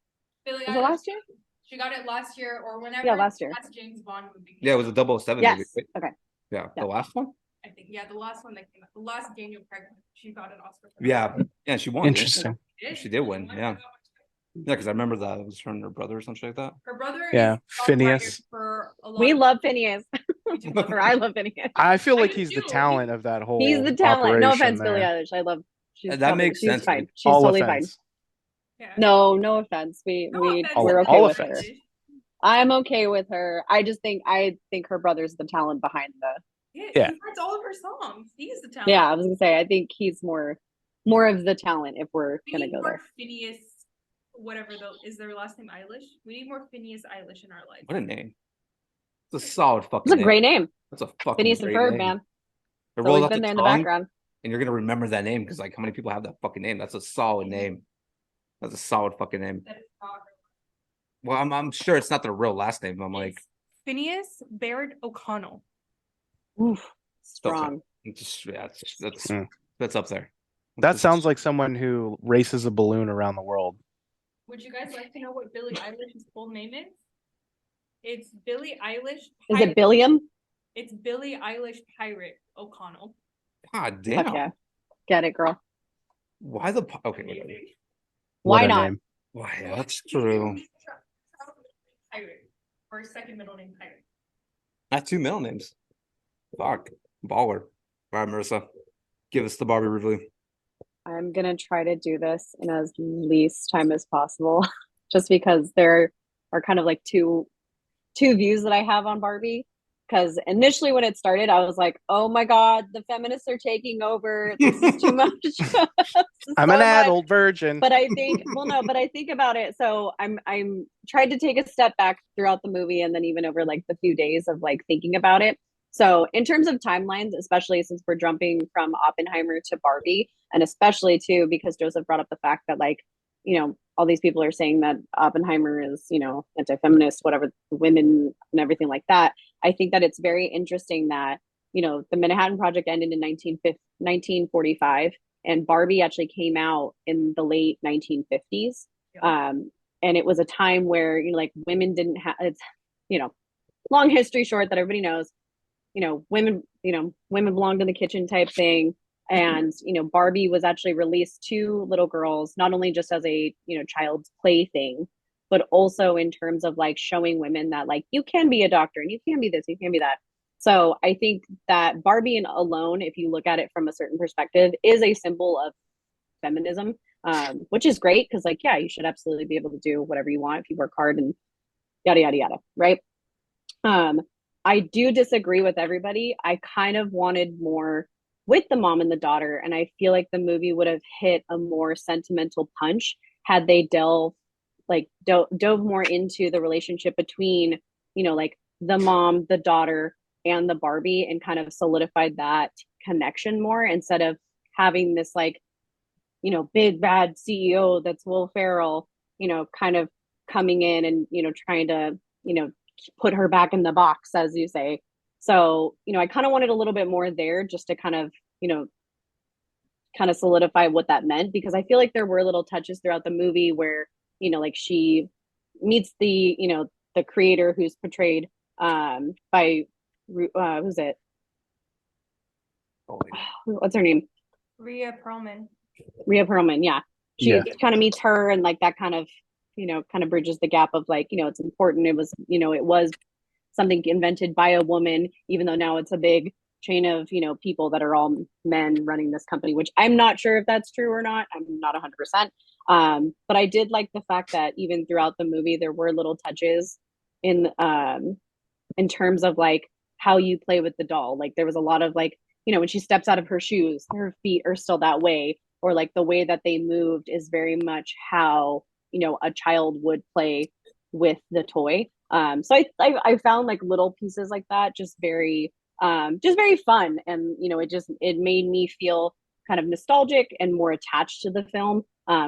Billie Was it Eilish. last year? She got it last year or whenever. Yeah, last year. Last James Bond movie. Yeah, it was a 007 Yes. movie. Right? Okay. Yeah, Yeah. the last one. I think the last one that came out, the last Daniel Craig, she got an Oscar. For Yeah, yeah, she won. Interesting. She did win, yeah. Yeah, because I remember that it was her and her brother or something like that. Her brother. Yeah, is Phineas. For a lot We of- love Phineas. We do love Or her. I love Phineas. I feel I like do he's the too. talent of that whole. He's the talent. No operation offense, Billie there. Eilish. I love. She's That probably- makes she's sense, fine. dude. She's All totally offense. Yeah. fine. No offense. No We're offense. okay all with offense. her. I'm okay with her. I think her brother's the talent behind the. Yeah, Yeah. he writes all of her songs. He's the talent. Yeah, I was gonna say. I think he's more of the talent if we're We gonna need go more there. Phineas, whatever is their last name Eilish? We need more Phineas Eilish in our life. What a name! It's a solid fucking. It's a great name. That's a fucking Phineas and great Ferb, name. man. It It's rolls always off been the there in the tongue, background. and you're gonna remember that name because like how many people have that fucking name? That's a solid name. That's a solid fucking name. That is not her. Well, I'm sure it's not their real last name. I'm like, It's Phineas Baird O'Connell. Oof, Still strong. it's just yeah, that's Mm. that's up there. That sounds like someone who races a balloon around the world. Would you guys like to know what Billie Eilish's full name is? It's Billie Eilish. Is it Billiam? It's Billie Eilish Pirate O'Connell. God Fuck damn. yeah. Get it, girl. Why the okay? Wait. Why What a not? name. Why? Yeah, that's true. Pirate. Or his second middle name Pirate. Not 2 middle names. Fuck. Baller. All right, Marissa. Give us the Barbie review. I'm gonna try to do this in as least time as possible, just because there are kind of like two views that I have on Barbie. Because initially when it started, I was like, "Oh my God, the feminists are taking over. This is too much. This is I'm so an much." adult virgin. But I think, well, no, but I think about it. So I'm tried to take a step back throughout the movie, and then even over like the few days of like thinking about it. So in terms of timelines, especially since we're jumping from Oppenheimer to Barbie, and especially too because Joseph brought up the fact that like, all these people are saying that Oppenheimer is, anti-feminist, whatever, women and everything like that. I think that it's very interesting that, the Manhattan Project ended in 1945, and Barbie actually came out in the late 1950s. And it was a time where, like women didn't have, it's, long history short that everybody knows, women belonged in the kitchen type thing. And, Barbie was actually released to little girls, not only just as a, child's plaything, but also in terms of like showing women that like, you can be a doctor and you can be this, you can be that. So I think that Barbie alone, if you look at it from a certain perspective, is a symbol of feminism, which is great. Cause like, yeah, you should absolutely be able to do whatever you want if you work hard and yada, yada, yada. Right. I do disagree with everybody. I kind of wanted more with the mom and the daughter. And I feel like the movie would have hit a more sentimental punch had they dove more into the relationship between, like the mom, the daughter, and the Barbie, and kind of solidified that connection more instead of having this like, big bad CEO that's Will Ferrell, kind of coming in and, trying to, put her back in the box, as you say. So, I kind of wanted a little bit more there just to kind of, kind of solidify what that meant, because I feel like there were little touches throughout the movie where, like she meets the, the creator who's portrayed by who's it? What's her name? Rhea Perlman. Rhea Perlman, yeah. She Yeah. kind of meets her, and like that kind of, kind of bridges the gap of like, it's important. It was, it was something invented by a woman, even though now it's a big chain of, people that are all men running this company, which I'm not sure if that's true or not. I'm not 100%. But I did like the fact that even throughout the movie, there were little touches in terms of like how you play with the doll. Like there was a lot of like, when she steps out of her shoes, her feet are still that way, or like the way that they moved is very much how, a child would play with the toy. So I found like little pieces like that just very fun, and it made me feel kind of nostalgic and more attached to the film.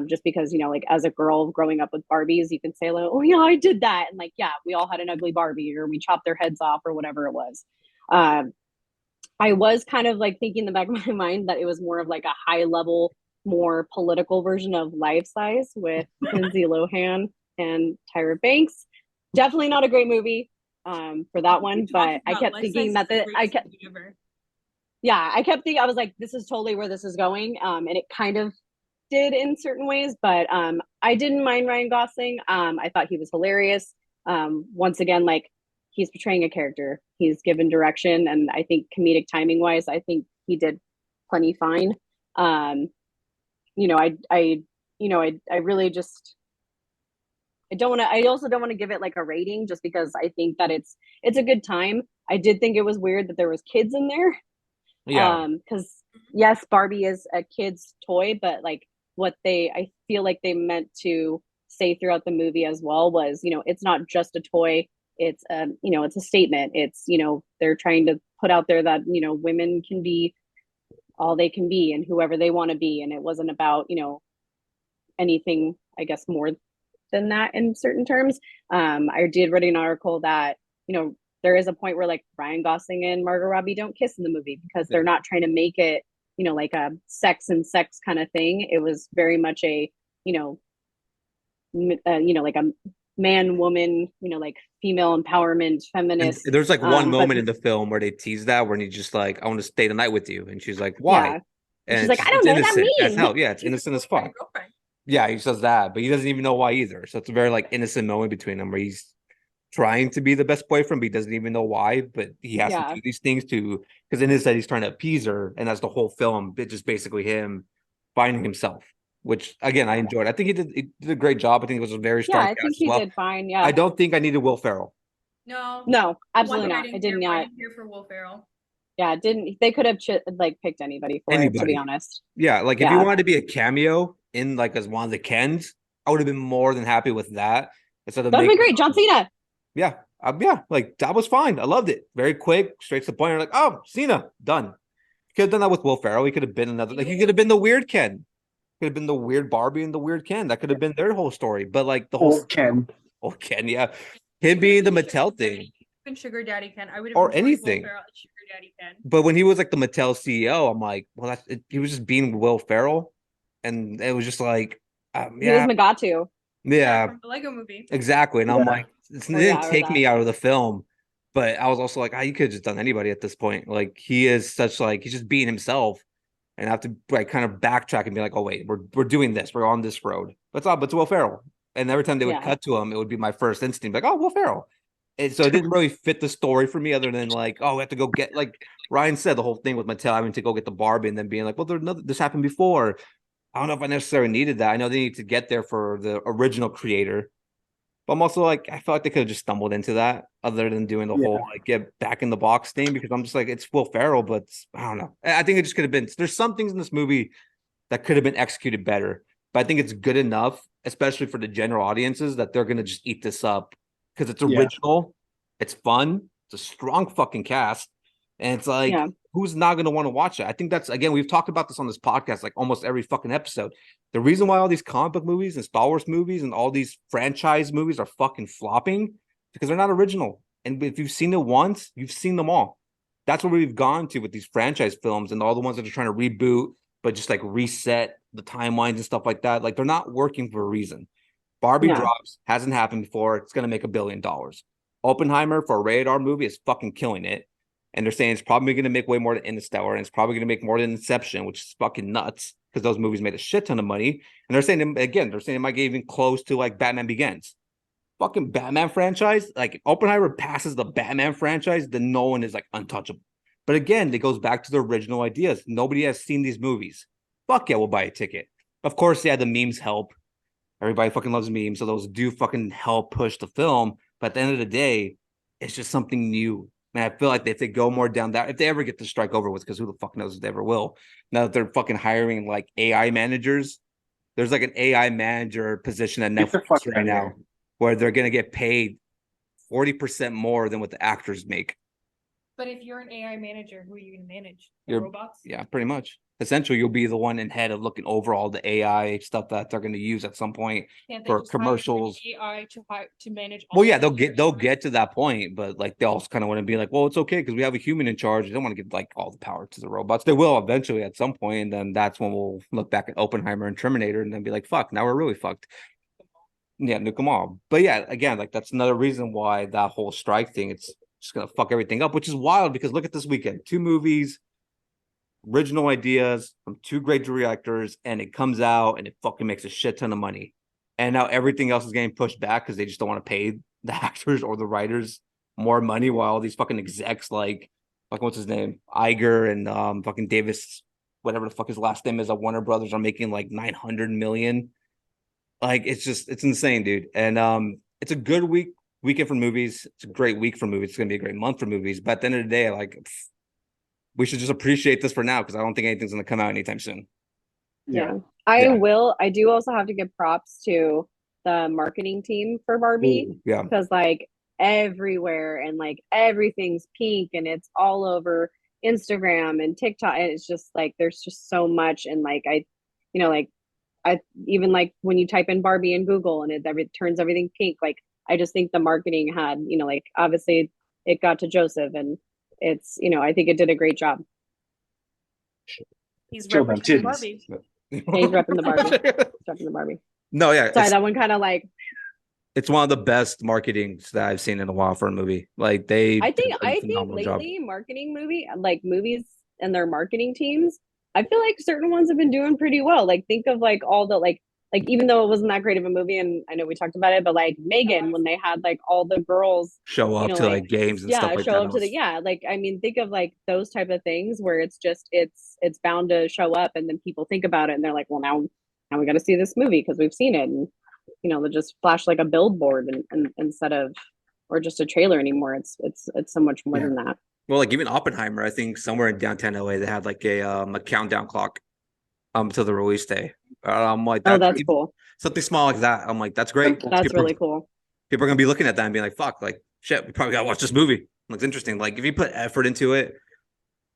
Just because, like as a girl growing up with Barbies, you can say like, oh yeah, I did that, and like yeah, we all had an ugly Barbie, or we chopped their heads off, or whatever it was. I was kind of like thinking in the back of my mind that it was more of like a high level, more political version of Life Size with Lindsay Lohan and Tyra Banks. Definitely not a great movie for that one, but I kept thinking that I kept thinking, I was like, this is totally where this is going, and it kind of did in certain ways, but I didn't mind Ryan Gosling. I thought he was hilarious. Once again, like he's portraying a character, he's given direction, and I think comedic timing wise, I think he did plenty fine. I really just I also don't want to give it like a rating, just because I think that it's a good time. I did think it was weird that there was kids in there. Yeah. Because yes, Barbie is a kid's toy, but like I feel like they meant to say throughout the movie as well was, it's not just a toy. It's it's a statement. It's, they're trying to put out there that, women can be all they can be and whoever they want to be. And it wasn't about, anything, I guess, more than that in certain terms. I did read an article that, there is a point where like Ryan Gosling and Margot Robbie don't kiss in the movie because they're not trying to make it, like a sex and sex kind of thing. It was very much a, like a man, woman, like female empowerment, feminist. And there's like one but moment in the film where they tease that, when he's just like, I want to stay the night with you. And she's like, why? yeah, And she's like, I it's don't know what that innocent as means. hell. Yeah, it's innocent as fuck. Yeah, he says that, but he doesn't even know why either. So it's a very like innocent moment between them where he's trying to be the best boyfriend, but he doesn't even know why. But he has to do these things because in his head he's trying to appease her, and that's the whole film. It's just basically him finding himself, which again I enjoyed. I think he did a great job. I think it was a very strong I think he did fine. Yeah, I don't think I needed Will Ferrell. No, absolutely not. I didn't. I didn't care for Will Ferrell. Yeah, didn't they could have picked anybody for it, to be honest. Yeah, like if you wanted to be a cameo in like as one of the Kens, I would have been more than happy with that. Instead of that would be great, John Cena. Yeah, like that was fine. I loved it. Very quick, straight to the point. You're like, oh, Cena, done. Could have done that with Will Ferrell. He could have been another. Like he could have been the weird Ken. Could have been the weird Barbie and the weird Ken. That could have been their whole story. But like the whole Ken. Old Ken, yeah. Him being the Mattel thing. Even Sugar Daddy Ken. I would have or anything. Will Ferrell as Sugar Daddy Ken. But when he was like the Mattel CEO, I'm like, well, he was just being Will Ferrell, and it was just like, He was Megatu. Yeah, from the Lego Movie. Exactly, and I'm like, it didn't take me out of the film, but I was also like, you could have just done anybody at this point. Like he is such like he's just being himself, and I have to like kind of backtrack and be like, oh wait, we're doing this, we're on this road. But it's Will Ferrell, and every time they would cut to him, it would be my first instinct, like, oh, Will Ferrell. And so it didn't really fit the story for me, other than like, oh, we have to go get, like Ryan said, the whole thing with Mattel having to go get the Barbie and then being like, well, this happened before. I don't know if I necessarily needed that. I know they need to get there for the original creator, but I'm also like, I felt like they could have just stumbled into that, other than doing the whole like get back in the box thing, because I'm just like, it's Will Ferrell, but I don't know. I think it just could have been. There's some things in this movie that could have been executed better, but I think it's good enough, especially for the general audiences, that they're gonna just eat this up because it's original, it's fun, it's a strong fucking cast, and it's like, who's not gonna want to watch it? I think that's, again, we've talked about this on this podcast like almost every fucking episode. The reason why all these comic book movies and Star Wars movies and all these franchise movies are fucking flopping, because they're not original. And if you've seen it once, you've seen them all. That's where we've gone to with these franchise films and all the ones that are trying to reboot, but just like reset the timelines and stuff like that. Like they're not working for a reason. Barbie drops, hasn't happened before. It's going to make $1 billion. Oppenheimer for a rated R movie is fucking killing it. And they're saying it's probably going to make way more than Interstellar, and it's probably going to make more than Inception, which is fucking nuts because those movies made a shit ton of money. And they're saying, again, it might get even close to like Batman Begins. Fucking Batman franchise, like Oppenheimer passes the Batman franchise, then no one is like untouchable. But again, it goes back to the original ideas. Nobody has seen these movies. Fuck yeah, we'll buy a ticket. Of course, yeah, the memes help. Everybody fucking loves memes, so those do fucking help push the film. But at the end of the day, it's just something new. Man, I feel like if they go more down that, if they ever get the strike over with, because who the fuck knows if they ever will. Now that they're fucking hiring like AI managers, there's like an AI manager position at Get the Netflix fuck right outta now here. where they're gonna get paid 40% more than what the actors make. But if you're an AI manager, who are you gonna manage? The You're- robots? Yeah, pretty much. Essentially, you'll be the one in head of looking over all the AI stuff that they're going to use at some point. Can't they for just hire an commercials. AI to manage Well, yeah, of they'll the get AI? to that point, but like they also kind of want to be like, well, it's okay because we have a human in charge. They don't want to give like all the power to the robots. They will eventually at some point, and then that's when we'll look back at Oppenheimer and Terminator, and then be like, fuck, now we're really fucked. Yeah, nuke them all. But yeah, again, like that's another reason why that whole strike thing, it's just gonna fuck everything up, which is wild because look at this weekend, 2 movies, original ideas from 2 great directors, and it comes out and it fucking makes a shit ton of money. And now everything else is getting pushed back because they just don't want to pay the actors or the writers more money while all these fucking execs like what's his name? Iger and fucking Davis, whatever the fuck his last name is, at Warner Brothers are making like 900 million. Like it's insane, dude. And it's a good weekend for movies. It's a great week for movies. It's gonna be a great month for movies. But at the end of the day, like we should just appreciate this for now because I don't think anything's going to come out anytime soon. Yeah. Yeah. I do also have to give props to the marketing team for Barbie Ooh, yeah. because like everywhere and like everything's pink and it's all over Instagram and TikTok. And it's just like there's just so much. And like like I even like when you type in Barbie in Google and it turns everything pink. Like I just think the marketing had, like obviously it got to Joseph and it's, I think it did a great job. He's Show them representing titties. Barbie. Yeah, he's repping the Barbie. He's repping the Barbie. No, yeah. Sorry, that one kind of like it's one of the best marketings that I've seen in a while for a movie. Like they I think did a phenomenal job. lately movies and their marketing teams, I feel like certain ones have been doing pretty well. Like think of like all the like even though it wasn't that great of a movie and I know we talked about it, but like Megan when they had like all the girls show up to like games and stuff like show that. up to the like I mean think of like those type of things where it's just it's bound to show up and then people think about it and they're like, well now we got to see this movie because we've seen it and they just flash like a billboard and instead of or just a trailer anymore. It's so much more than that. Well, like even Oppenheimer, I think somewhere in downtown LA they had like a countdown clock to the release day. I'm like, That's cool. Something small like that. I'm like, that's great. That's really cool. People are gonna be looking at that and being like, fuck, like shit, we probably gotta watch this movie. Looks interesting. Like if you put effort into it,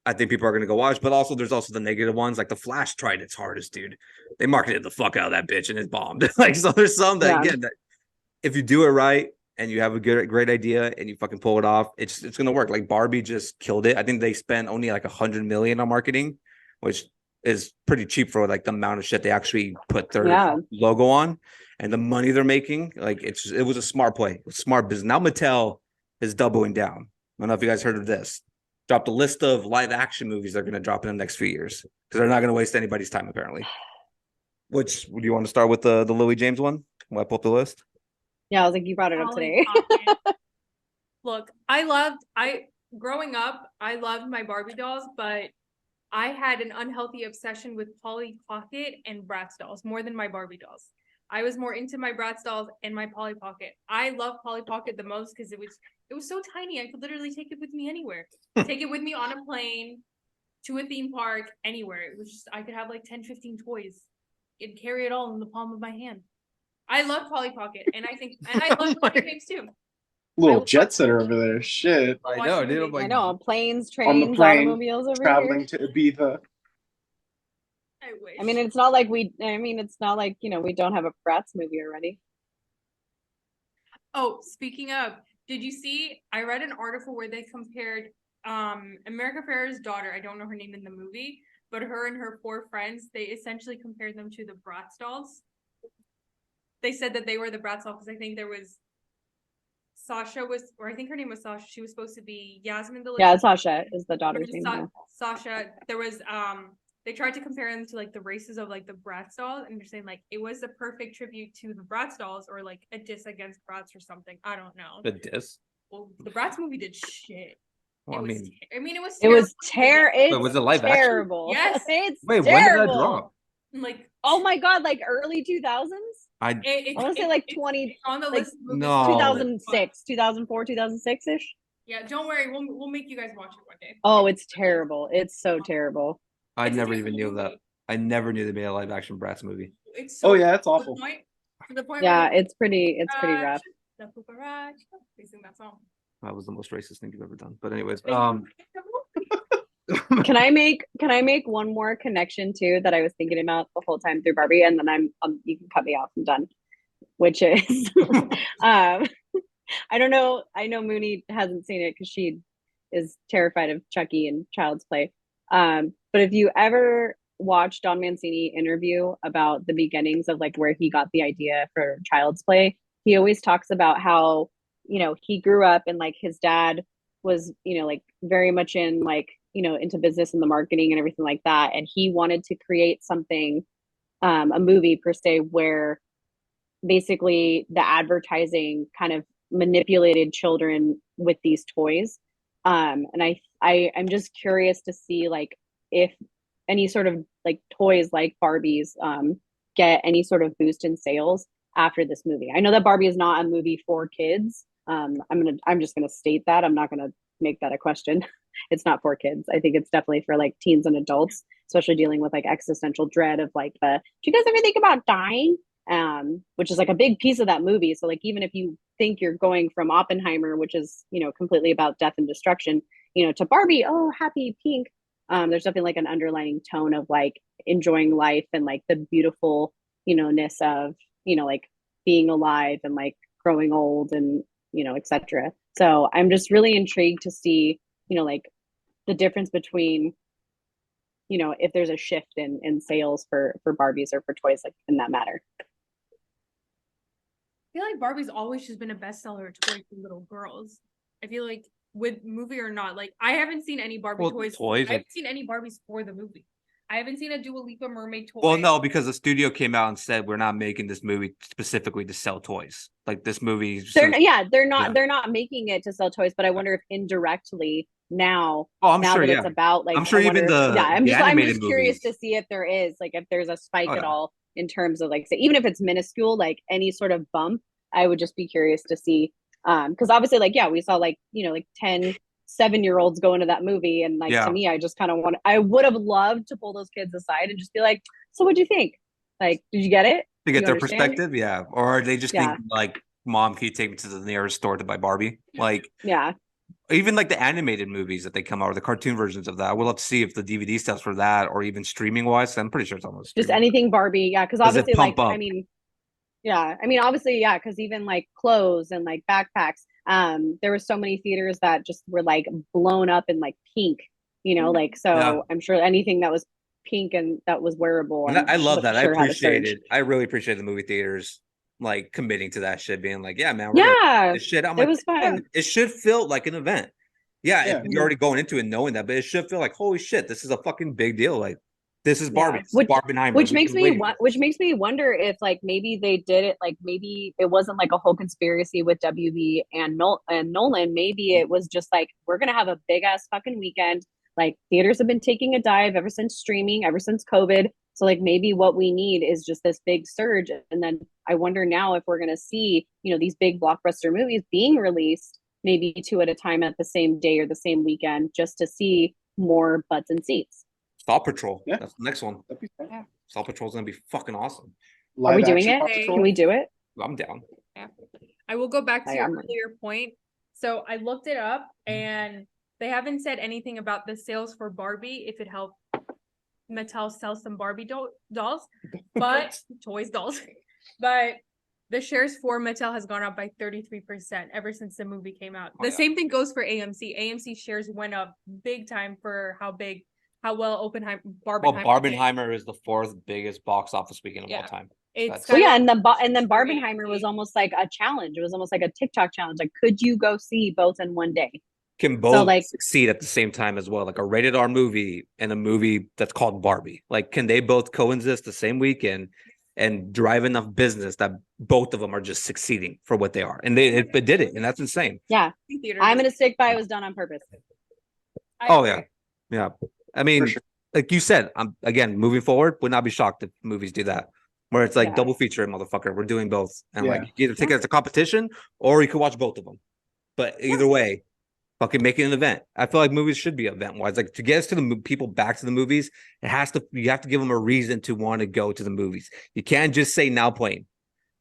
I think people are gonna go watch. But also there's also the negative ones. Like the Flash tried its hardest, dude. They marketed the fuck out of that bitch and it bombed. Like so there's some that again that if you do it right and you have a great idea and you fucking pull it off, it's gonna work. Like Barbie just killed it. I think they spent only like 100 million on marketing, which is pretty cheap for like the amount of shit they actually put their logo on and the money they're making. Like it was a smart play, it was smart business. Now Mattel is doubling down. I don't know if you guys heard of this. Dropped a list of live action movies they're going to drop in the next few years because they're not going to waste anybody's time apparently. Which do you want to start with the Lily James one? Will I pull up the list? Yeah, I was like, you brought it up today. Look, growing up, I loved my Barbie dolls, but I had an unhealthy obsession with Polly Pocket and Bratz dolls more than my Barbie dolls. I was more into my Bratz dolls and my Polly Pocket. I love Polly Pocket the most because it was so tiny. I could literally take it with me anywhere. Take it with me on a plane, to a theme park, anywhere. It was just I could have like 10, 15 toys and carry it all in the palm of my hand. I love Polly Pocket, and I love Lily James too. Little jet setter over there. Shit. I know, dude. I'm like, I know, planes, On the trains, plane, automobiles over traveling here. to Ibiza. I wish. I mean, it's not like we don't have a Bratz movie already. Oh, speaking of, did you see? I read an article where they compared America Ferrer's daughter. I don't know her name in the movie, but her and her 4 friends. They essentially compared them to the Bratz dolls. They said that they were the Bratz doll because I think there was Sasha or I think her name was Sasha. She was supposed to be Yasmin. Yeah, Sasha is the daughter's name. Sasha. There was they tried to compare them to like the races of like the Bratz dolls, and they're saying like it was the perfect tribute to the Bratz dolls or like a diss against Bratz or something. I don't know. the diss. Well, the Bratz movie did shit. Well, I mean, it was. It was terrible. was it live action? terrible. Yes. It's wait, terrible. when did that drop? Like, Oh my god, like early 2000s? I I want to say like 20, it's on the like, list. Of movies no. to watch. 2006, 2004, 2006-ish. Yeah, don't worry. We'll make you guys watch it one day. Oh, it's terrible. It's so terrible. I It's a never decent even knew of that. movie. I never knew they made a live action Bratz movie. It's so Oh yeah, it's to the awful. point. To the point. Yeah, where it's pretty rough. the cucaracha. They sing that song. That was the most racist thing you've ever done. But anyways, Can I make one more connection too that I was thinking about the whole time through Barbie, and then you can cut me off. I'm done. Which is, I don't know. I know Mooney hasn't seen it because she is terrified of Chucky and Child's Play. But if you ever watched Don Mancini interview about the beginnings of like where he got the idea for Child's Play, he always talks about how, he grew up and like his dad was, like very much in like, into business and the marketing and everything like that. And he wanted to create something, a movie per se, where basically the advertising kind of manipulated children with these toys. And I'm just curious to see like if any sort of like toys like Barbies get any sort of boost in sales after this movie. I know that Barbie is not a movie for kids. I'm just gonna state that. I'm not gonna make that a question. It's not for kids. I think it's definitely for like teens and adults, especially dealing with like existential dread of like do you guys ever think about dying? Which is like a big piece of that movie. So like even if you think you're going from Oppenheimer, which is completely about death and destruction, to Barbie, oh happy pink, there's definitely like an underlying tone of like enjoying life and like the beautiful ness of like being alive and like growing old and etc. So I'm just really intrigued to see like the difference between if there's a shift in sales for Barbies or for toys like in that matter. I feel like Barbie's always just been a bestseller toy for little girls. I feel like with movie or not, like I haven't seen any Barbie toys. I haven't seen any Barbies for the movie. I haven't seen a Dua Lipa mermaid toy. Well, no, because the studio came out and said we're not making this movie specifically to sell toys. Like this movie, they're not making it to sell toys, but I wonder if indirectly now, I'm now sure, that it's about like I'm sure I'm just curious to see if there is like if there's a spike at all in terms of like say even if it's minuscule, like any sort of bump. I would just be curious to see because obviously like we saw like like 10 7-year-olds go into that movie and like to me I just kind of I would have loved to pull those kids aside and just be like, so what'd you think, like did you get it to get their perspective? Or are they just thinking like, mom, can you take me to the nearest store to buy Barbie? Like even like the animated movies that they come out or the cartoon versions of that, I would love to see if the DVD sales for that or even streaming wise. I'm pretty sure it's almost just anything Barbie. Because obviously like up? I mean obviously because even like clothes and like backpacks, there were so many theaters that just were like blown up in like pink, like so I'm sure anything that was pink and that was wearable. I love that. Sure I really appreciate the movie theaters like committing to that shit, being like, yeah, man, this shit. I'm like, it was fun. It should feel like an event. If you're already going into it knowing that, but it should feel like, holy shit, this is a fucking big deal. Like this is Barbie, Barbenheimer, which makes me wonder if like maybe they did it like maybe it wasn't like a whole conspiracy with WB and Nolan. Maybe it was just like we're gonna have a big ass fucking weekend. Like theaters have been taking a dive ever since streaming, ever since COVID. So like maybe what we need is just this big surge. And then I wonder now if we're gonna see these big blockbuster movies being released maybe 2 at a time at the same day or the same weekend just to see more butts and seats. Saw Patrol. That's the next one. Saw Patrol's gonna be fucking awesome. Are we doing it? Can we do it? I'm down. I will go back to your earlier point. So I looked it up and they haven't said anything about the sales for Barbie, if it helped Mattel sell some Barbie dolls, but dolls. But the shares for Mattel has gone up by 33% ever since the movie came out. The same thing goes for AMC. AMC shares went up big time for how well Barbenheimer is the 4th biggest box office weekend of all time. And then Barbenheimer was almost like a challenge. It was almost like a TikTok challenge. Like, could you go see both in one day? Can both succeed at the same time as well? Like a rated R movie and a movie that's called Barbie. Like, can they both coexist the same weekend and drive enough business that both of them are just succeeding for what they are? And they did it, and that's insane. Yeah, I'm gonna stick by it was done on purpose. Oh yeah, yeah. I mean, sure. like you said, I'm again moving forward. Would not be shocked if movies do that, where it's like Yeah. double feature, motherfucker. We're doing both, and Yeah. like you either take it as a competition or you could watch both of them. But either way, fucking make it an event. I feel like movies should be event wise. Like to get us to the people back to the movies, you have to give them a reason to want to go to the movies. You can't just say now playing.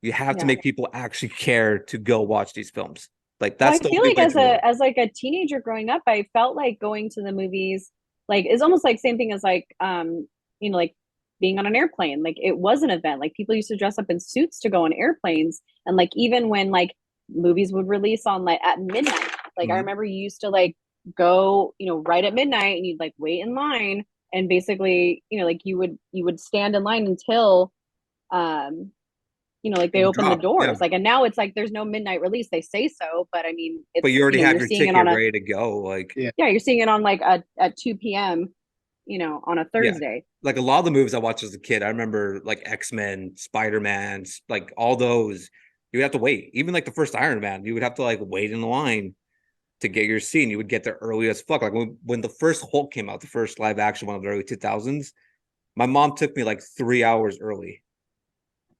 You have to Yeah. make people actually care to go watch these films. Like Well, that's I the feel only like way as to do it. a teenager growing up, I felt like going to the movies like is almost like same thing as like like being on an airplane. Like it was an event. Like people used to dress up in suits to go on airplanes, and like even when like movies would release on like at midnight, like I Mhm. remember you used to like go right at midnight, and you'd like wait in line, and basically like you would stand in line until um like they You open the drop, yeah. doors. Like, and now it's like there's no midnight release. They say so, but I mean, But you it's already have you're your seeing it ticket on a ready to go. Like, Yeah. yeah, you're seeing it on like at 2 p.m. On a yeah. Thursday. Like a lot of the movies I watched as a kid, I remember like X-Men, Spider-Man, like all those. You would have to wait. Even like the first Iron Man, you would have to like wait in the line to get your scene. You would get there early as fuck. Like when the first Hulk came out, the first live action one of the early 2000s, my mom took me like 3 hours early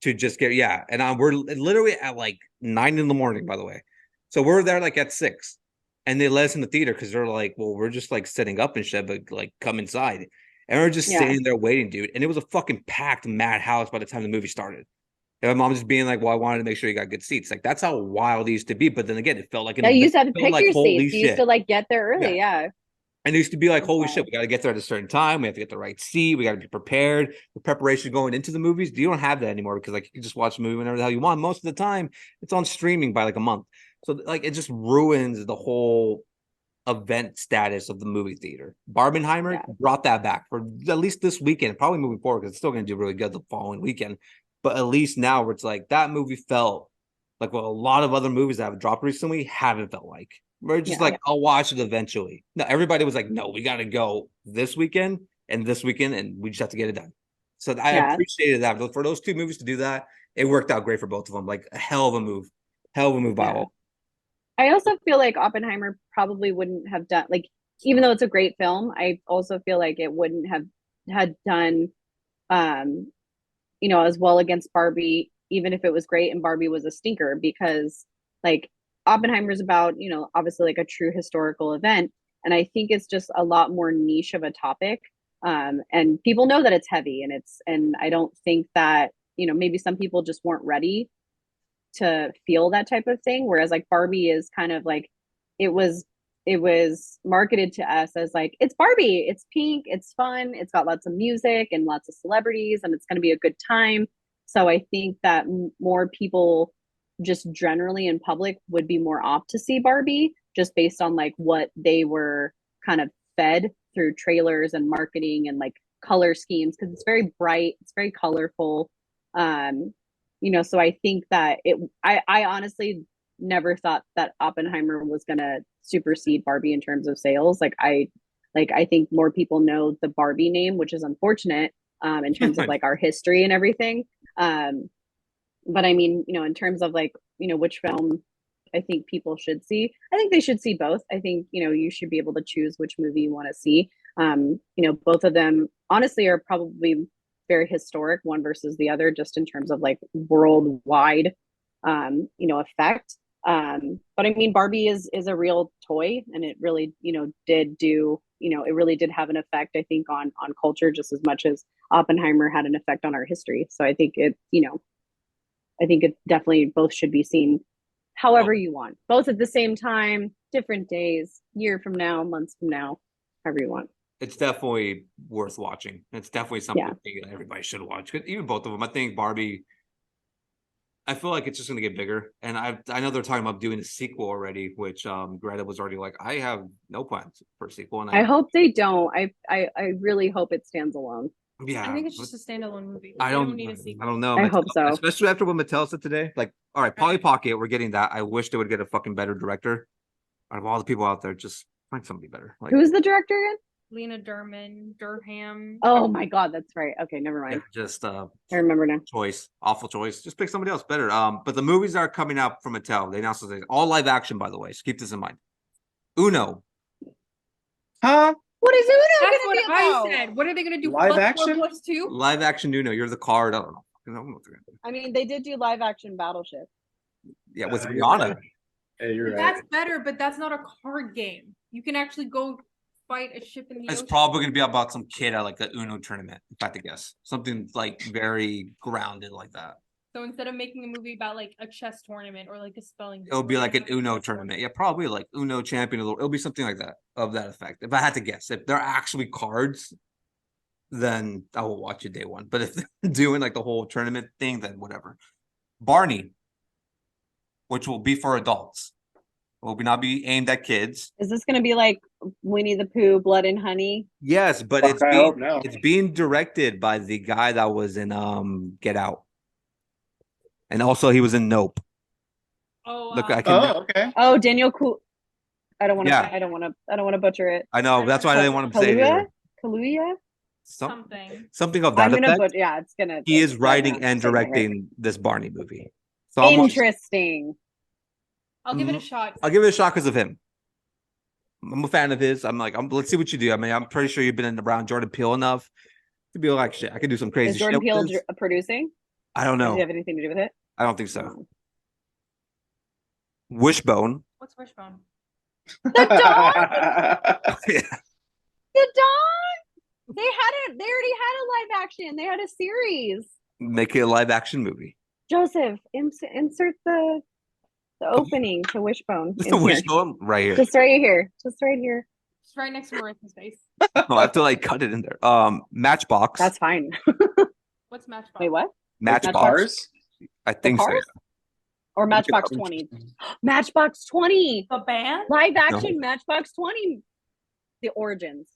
to just get and we're literally at like 9 in the morning, by the way. So we're there like at 6, and they let us in the theater because they're like, well, we're just like setting up and shit, but like come inside. And we're just Yeah. standing there waiting, dude. And it was a fucking packed madhouse by the time the movie started. And my mom just being like, well, I wanted to make sure you got good seats. Like that's how wild it used to be. But then again, it felt like an Yeah, you event. used to have to It felt pick like your holy seats. You used shit. to like get there early. Yeah. And it used to be like, That's holy wild. shit, we got to get there at a certain time. We have to get the right seat. We got to be prepared. The preparation going into the movies, you don't have that anymore because like you can just watch a movie whenever the hell you want. Most of the time, it's on streaming by like a month. So like it just ruins the whole event status of the movie theater. Barbenheimer Yeah. brought that back for at least this weekend, probably moving forward because it's still going to do really good the following weekend. But at least now where it's like that movie felt like what a lot of other movies that have dropped recently haven't felt like. We're just Yeah. like, I'll watch it eventually. No, everybody was like, no, we got to go this weekend, and we just have to get it done. So I Yeah. appreciated that. But for those two movies to do that, it worked out great for both of them. Like a hell of a move. Hell of a move by Yeah. all. I also feel like Oppenheimer probably wouldn't have done like even though it's a great film, I also feel like it wouldn't have had done um as well against Barbie, even if it was great and Barbie was a stinker, because like Oppenheimer's about, obviously like a true historical event. And I think it's just a lot more niche of a topic. And people know that it's heavy and I don't think that, maybe some people just weren't ready to feel that type of thing. Whereas like Barbie is kind of like it was it was marketed to us as like it's Barbie, it's pink, it's fun, it's got lots of music and lots of celebrities, and it's going to be a good time. So I think that more people just generally in public would be more apt to see Barbie just based on like what they were kind of fed through trailers and marketing and like color schemes because it's very bright, it's very colorful. So I think that I honestly never thought that Oppenheimer was gonna supersede Barbie in terms of sales. I think more people know the Barbie name, which is unfortunate in terms of like our history and everything. But I mean, in terms of like, which film I think people should see, I think they should see both. I think, you should be able to choose which movie you want to see. Both of them honestly are probably very historic, one versus the other, just in terms of like worldwide, effect. But I mean, Barbie is a real toy, and it really, did do, it really did have an effect, I think, on culture just as much as Oppenheimer had an effect on our history. So I think I think it definitely both should be seen however you want, both at the same time, different days, year from now, months from now, however you want. It's definitely worth watching. It's definitely something that everybody should watch. Even both of them. I think Barbie, I feel like it's just going to get bigger. And I know they're talking about doing a sequel already, which Greta was already like, I have no plans for a sequel. And I hope they don't. I really hope it stands alone. Yeah, I think it's just a standalone movie. I don't need a sequel. I don't know. I hope so. Especially after what Mattel said today. Like, all right, Polly Pocket, we're getting that. I wish they would get a fucking better director. Out of all the people out there, just find somebody better. Like, who's the director again? Lena Durham. Oh my god, that's right. Okay, never mind. Yeah, just I remember now. Awful choice. Just pick somebody else better. But the movies are coming out from Mattel. They announced all live action, by the way. So keep this in mind. Uno, Huh? What is Uno That's gonna what be I about? said. What are they gonna do? Live +4 action? +2? Live action Uno. You're the card. I don't know. I don't know what they're gonna do. I mean, they did do live action Battleship. Yeah, with You're Rihanna. right. Hey, you're right. That's better, but that's not a card game. You can actually go fight a ship in the It's ocean. probably gonna be about some kid at like the Uno tournament, if I had to guess. Something like very grounded like that. So instead of making a movie about like a chess tournament or like a spelling, It'll be like an Uno tournament. Yeah, probably like Uno champion. It'll be something like that, of that effect. If I had to guess, if they're actually cards, then I will watch it day one. But if they're doing like the whole tournament thing, then whatever. Barney, which will be for adults, will not be aimed at kids. Is this gonna be like Winnie the Pooh, Blood and Honey? Yes, but Fuck, I hope no. it's being directed by the guy that was in Get Out. And also he was in Nope. Oh, Look, I can Oh, okay. Oh, Daniel Cool. I don't want to. Yeah. I don't want to. I don't want to butcher it. I know, that's why I didn't want to say it Kaluuya. either. Kaluuya. something. Of that I'm gonna effect. put. Yeah, it's gonna. He is I'm writing not and saying that right. directing this Barney movie. So I'm Interesting. I'll give it a shot. I'll give it a shot because of him. I'm a fan of his. Let's see what you do. I mean, I'm pretty sure you've been around Jordan Peele enough to be like, shit, I could do some crazy Is Jordan shit. Peele with this. producing? I don't Does he know. have anything to do with it? I don't think so. Wishbone. What's Wishbone? The dog. Yeah. The dog. They already had a live action. They had a series. Make it a live action movie. Joseph, insert the opening to Wishbone. Just in a here. Wishbone right here. Just right here. Just right here. It's right next to Marissa's face. No, I have to like cut it in there. Matchbox. That's fine. What's Matchbox? Wait, what? Matchbox. Cars? I think so. Cars? Or Matchbox 20. Matchbox 20. The band? Live action Matchbox 20. The origins.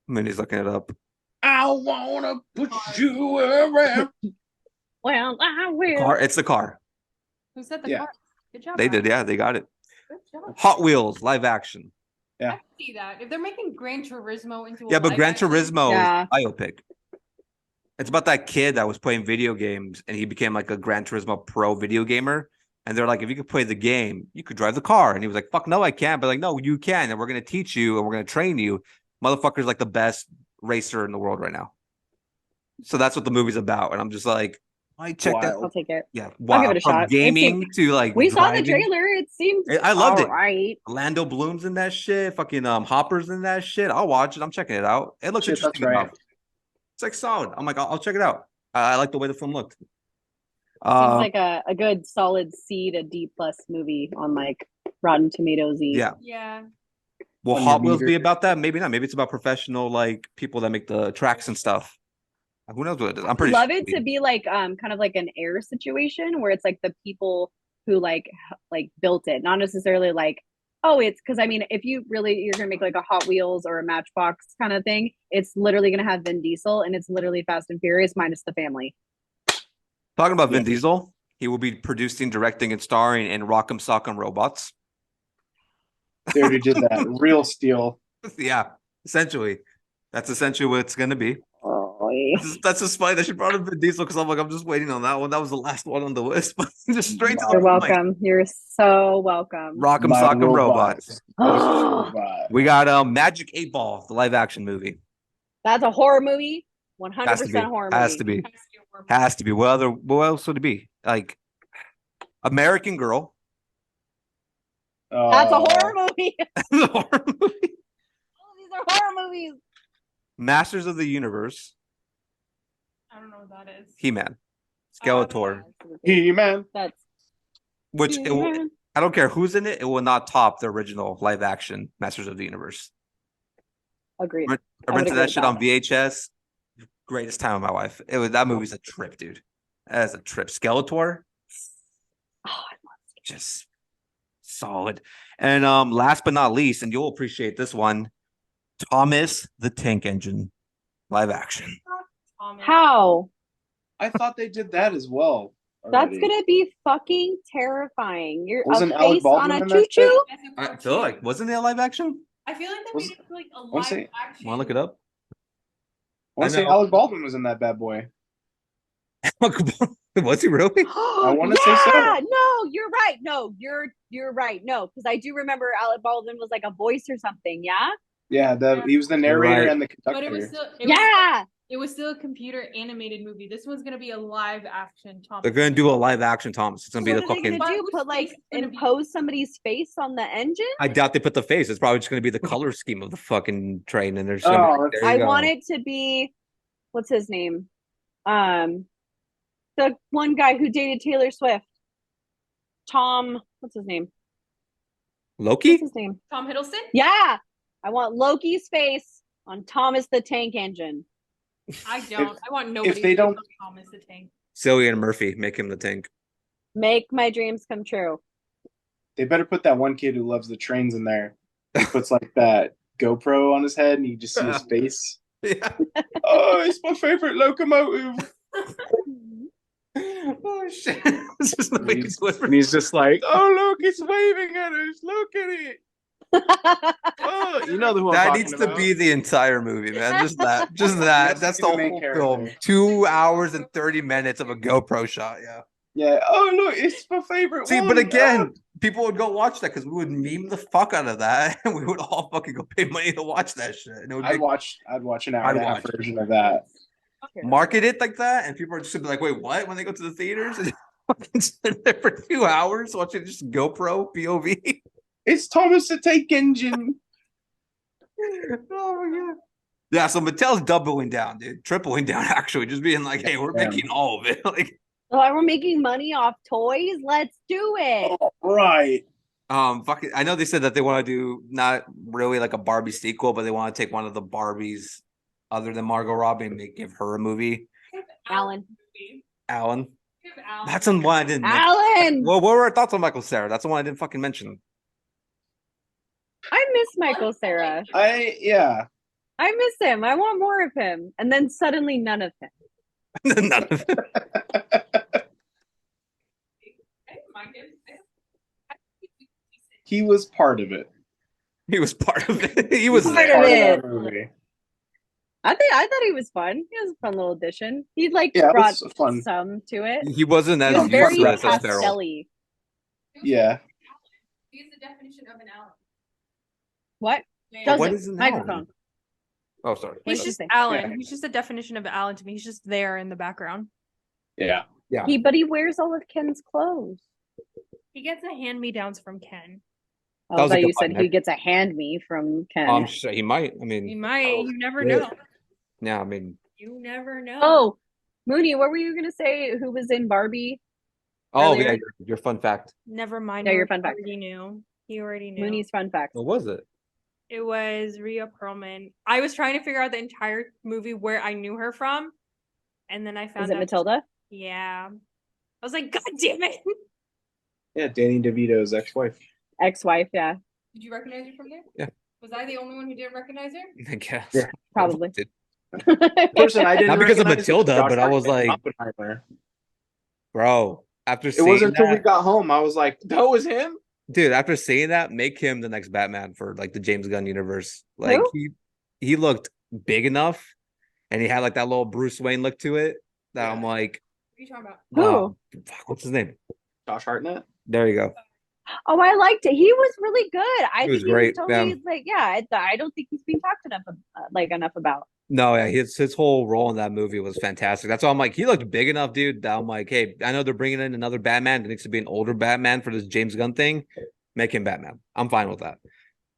I mean, he's looking it up. I wanna put you around. Well, I will. Car. It's the car. Who said the Yeah. car? Good job. They Ryan. did. Yeah, they got it. Good job. Hot Wheels live action. Yeah. I can see that. If they're making Gran Turismo into a Yeah, but live Gran action- Turismo Yeah. is a biopic. It's about that kid that was playing video games and he became like a Gran Turismo pro video gamer. And they're like, if you could play the game, you could drive the car. And he was like, fuck no, I can't. But like, no, you can. And we're going to teach you and we're going to train you. Motherfucker's like the best racer in the world right now. So that's what the movie's about. And I'm just like, I check that. I'll take it. Yeah. I'll give Wow. it a From shot. gaming to like We saw the driving. trailer. It seemed I loved it. Right. Lando Bloom's in that shit. Fucking Hopper's in that shit. I'll watch it. I'm checking it out. It looks Shit, that's interesting right. enough. It's like solid. I'm like, I'll check it out. I like the way the film looked. Seems like a good solid C to D+ movie on like Rotten Tomatoes. Yeah. Yeah. Will On Hot your Wheels be meter. about that? Maybe not. Maybe it's about professional like people that make the tracks and stuff. Who knows what it is? I'm pretty Love sure it to be like kind of like an Air situation where it's like the people who like built it, not necessarily like, oh, it's because I mean, if you're gonna make like a Hot Wheels or a Matchbox kind of thing, it's literally gonna have Vin Diesel and it's literally Fast and Furious minus the family. Talking about Vin Diesel, he will be producing, directing, and starring in Rock'em Sock'em Robots. They already did that. Real steel. Yeah, essentially. That's essentially what it's gonna be. Oh, yeah. That's just funny that she brought up Vin Diesel because I'm like, I'm just waiting on that one. That was the last one on the list. But just straight to the You're point. welcome. You're so welcome. Rock'em My Sock'em Robots. Robot. We got Magic 8 Ball, the live action movie. That's a horror movie. Has to be. 100% horror movie. Has to be. Has to be a horror Has to be. What else would it be? Like American Girl. That's a horror movie. The horror movie. All of these are horror movies. Masters of the Universe. I don't know what that is. He-Man. Skeletor. He-Man. That's Which it will, I don't care who's in it. It will not top the original live action Masters of the Universe. agreed. I I would rented agree that with shit that. on VHS. Greatest time of my life. That movie's a trip, dude. That is a trip. Skeletor, Oh, I love just solid. And last but not least, and you'll appreciate this one, Thomas the Tank Engine, live action. Thomas. How? I thought they did that as well. That's already. gonna be fucking terrifying. You're Wasn't a Alec face on Baldwin a in that choo choo. That's a I cartoon. feel like wasn't it a live action? I feel like they Was- made it like a wanna say- live action. Want to look it up? I want I to say know. Alec Baldwin was in that bad boy. Was he really? I wanna say so. No, you're right. No, you're right. No, because I do remember Alec Baldwin was like a voice or something. Yeah. Yeah, he was the narrator right. and the But it was conductor. still it was still a computer animated movie. This one's gonna be a live action Thomas. They're gonna do a live action Thomas. It's gonna be What the are they fucking. gonna do? Whose Put face like is gonna be- impose somebody's face on the engine? I doubt they put the face. It's probably just gonna be the color scheme of the fucking train, and there's. Oh, there you I go. want it to be, what's his name? The one guy who dated Taylor Swift. Tom, what's his name? Loki. What's his name? Tom Hiddleston? Yeah, I want Loki's face on Thomas the Tank Engine. I don't. I want nobody. they don't- Thomas the Tank. Cillian Murphy, make him the tank. Make my dreams come true. They better put that one kid who loves the trains in there. He puts like that GoPro on his head, and you just see his face. Yeah. Oh, it's my favorite locomotive. Oh shit! It's just the way he's And whispering. he's just like, "Oh, look, it's waving at us. Look at it." Oh, you know who I'm That talking needs to about. be the entire movie, man. Just that. Just that. Has to That's be the the main whole character. film. 2 hours and 30 minutes of a GoPro shot. Yeah. Yeah. Oh, look, it's my favorite See, one. but again, people would go watch that because we would meme the fuck out of that, and we would all fucking go pay money to watch that shit. And it would I'd be watch an hour I'd and a half watch it. version of that. market it like that, and people are just gonna be like, "Wait, what?" When they go to the theaters, and fucking sit there for 2 hours watching just GoPro POV. It's Thomas the Tank Engine. Oh my god. Yeah, so Mattel's doubling down, dude, tripling down, actually, just being like, "Hey, we're Yeah. making all of it." Like, Oh, we're making money off toys. Let's do it. Oh, right. fucking, I know they said that they want to do not really like a Barbie sequel, but they want to take one of the Barbies other than Margot Robbie and give her a movie. Alan. Alan, Give Alan. that's the one I didn't. mention. Alan. Well, what were our thoughts on Michael Cera? That's the one I didn't fucking mention. I miss Michael Cera. Yeah. I miss him. I want more of him. And then suddenly none of him. None of it. I didn't mind him. He was part of it. He was part of it. He was Part there. of it. that movie. I thought he was fun. He was a fun little addition. He like Yeah, it brought was fun. some to it. He wasn't He as was very useless as Ferrell. pastel-y. Yeah. He is the definition of an Alan. What? Yeah. Does What it? is an Microphone. Alan? Oh, sorry. He's What'd you just say? Alan. Yeah. He's just a definition of Alan to me. He's just there in the background. Yeah. Yeah. But he wears all of Ken's clothes. He gets a hand-me-downs from Ken. Oh, That I was a thought good you said one, he gets a hand me from Ken. I'm sure he might. I You mean, might. You never yeah. know. yeah. I mean, You never know. Oh, Mooney, what were you gonna say? Who was in Barbie? oh Earlier. yeah, your fun fact. Never mind. Yeah, your He fun fact. already knew. He already knew. Mooney's fun facts. What was it? It was Rhea Perlman. I was trying to figure out the entire movie where I knew her from, and then I found Is it out. Matilda? Yeah. I was like, God damn it! Yeah, Danny DeVito's ex-wife. Ex-wife, yeah, Did you recognize her from there? Yeah. Was I the only one who didn't recognize her? I guess. Yeah. probably. Did- Person I didn't Not because of recognize was Matilda, Josh but I was Hartnett in like- Oppenheimer. Bro, after It seeing wasn't until we that, got home I was like, that was him? dude, after seeing that, make him the next Batman for like the James Gunn universe. Like Who? he looked big enough, and he had like that little Bruce Wayne look to it. That I'm like, What are you talking about? Who? fuck, what's his name? Josh Hartnett? There you go. Oh, I liked it. He was really good. I He was think great, totally yeah. like, yeah. I don't think he's being talked enough about. No, yeah, his whole role in that movie was fantastic. That's why I'm like, he looked big enough, dude. That I'm like, hey, I know they're bringing in another Batman. It needs to be an older Batman for this James Gunn thing. Make him Batman. I'm fine with that.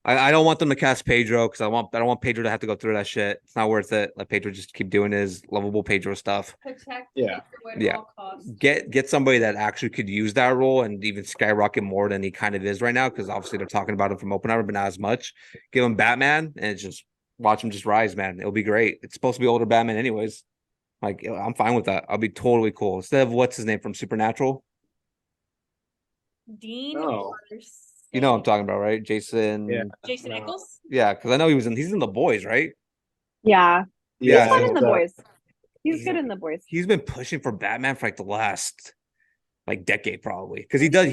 I don't want them to cast Pedro because I don't want Pedro to have to go through that shit. It's not worth it. Let Pedro just keep doing his lovable Pedro stuff. Protect Yeah. at Yeah. all costs. Get somebody that actually could use that role and even skyrocket more than he kind of is right now, because obviously they're talking about him from Oppenheimer, but not as much. Give him Batman and it's just watch him just rise, man. It'll be great. It's supposed to be older Batman anyways. Like, I'm fine with that. I'll be totally cool. Instead of what's his name from Supernatural. Dean. Oh. You know what I'm talking about, right? Jason. Yeah. Jason No. Nichols. Yeah, because I know he's in The Boys, right? Yeah, Yeah, he's good in the so- boys. He's he's- good in the boys. He's been pushing for Batman for like the last like decade probably, because he does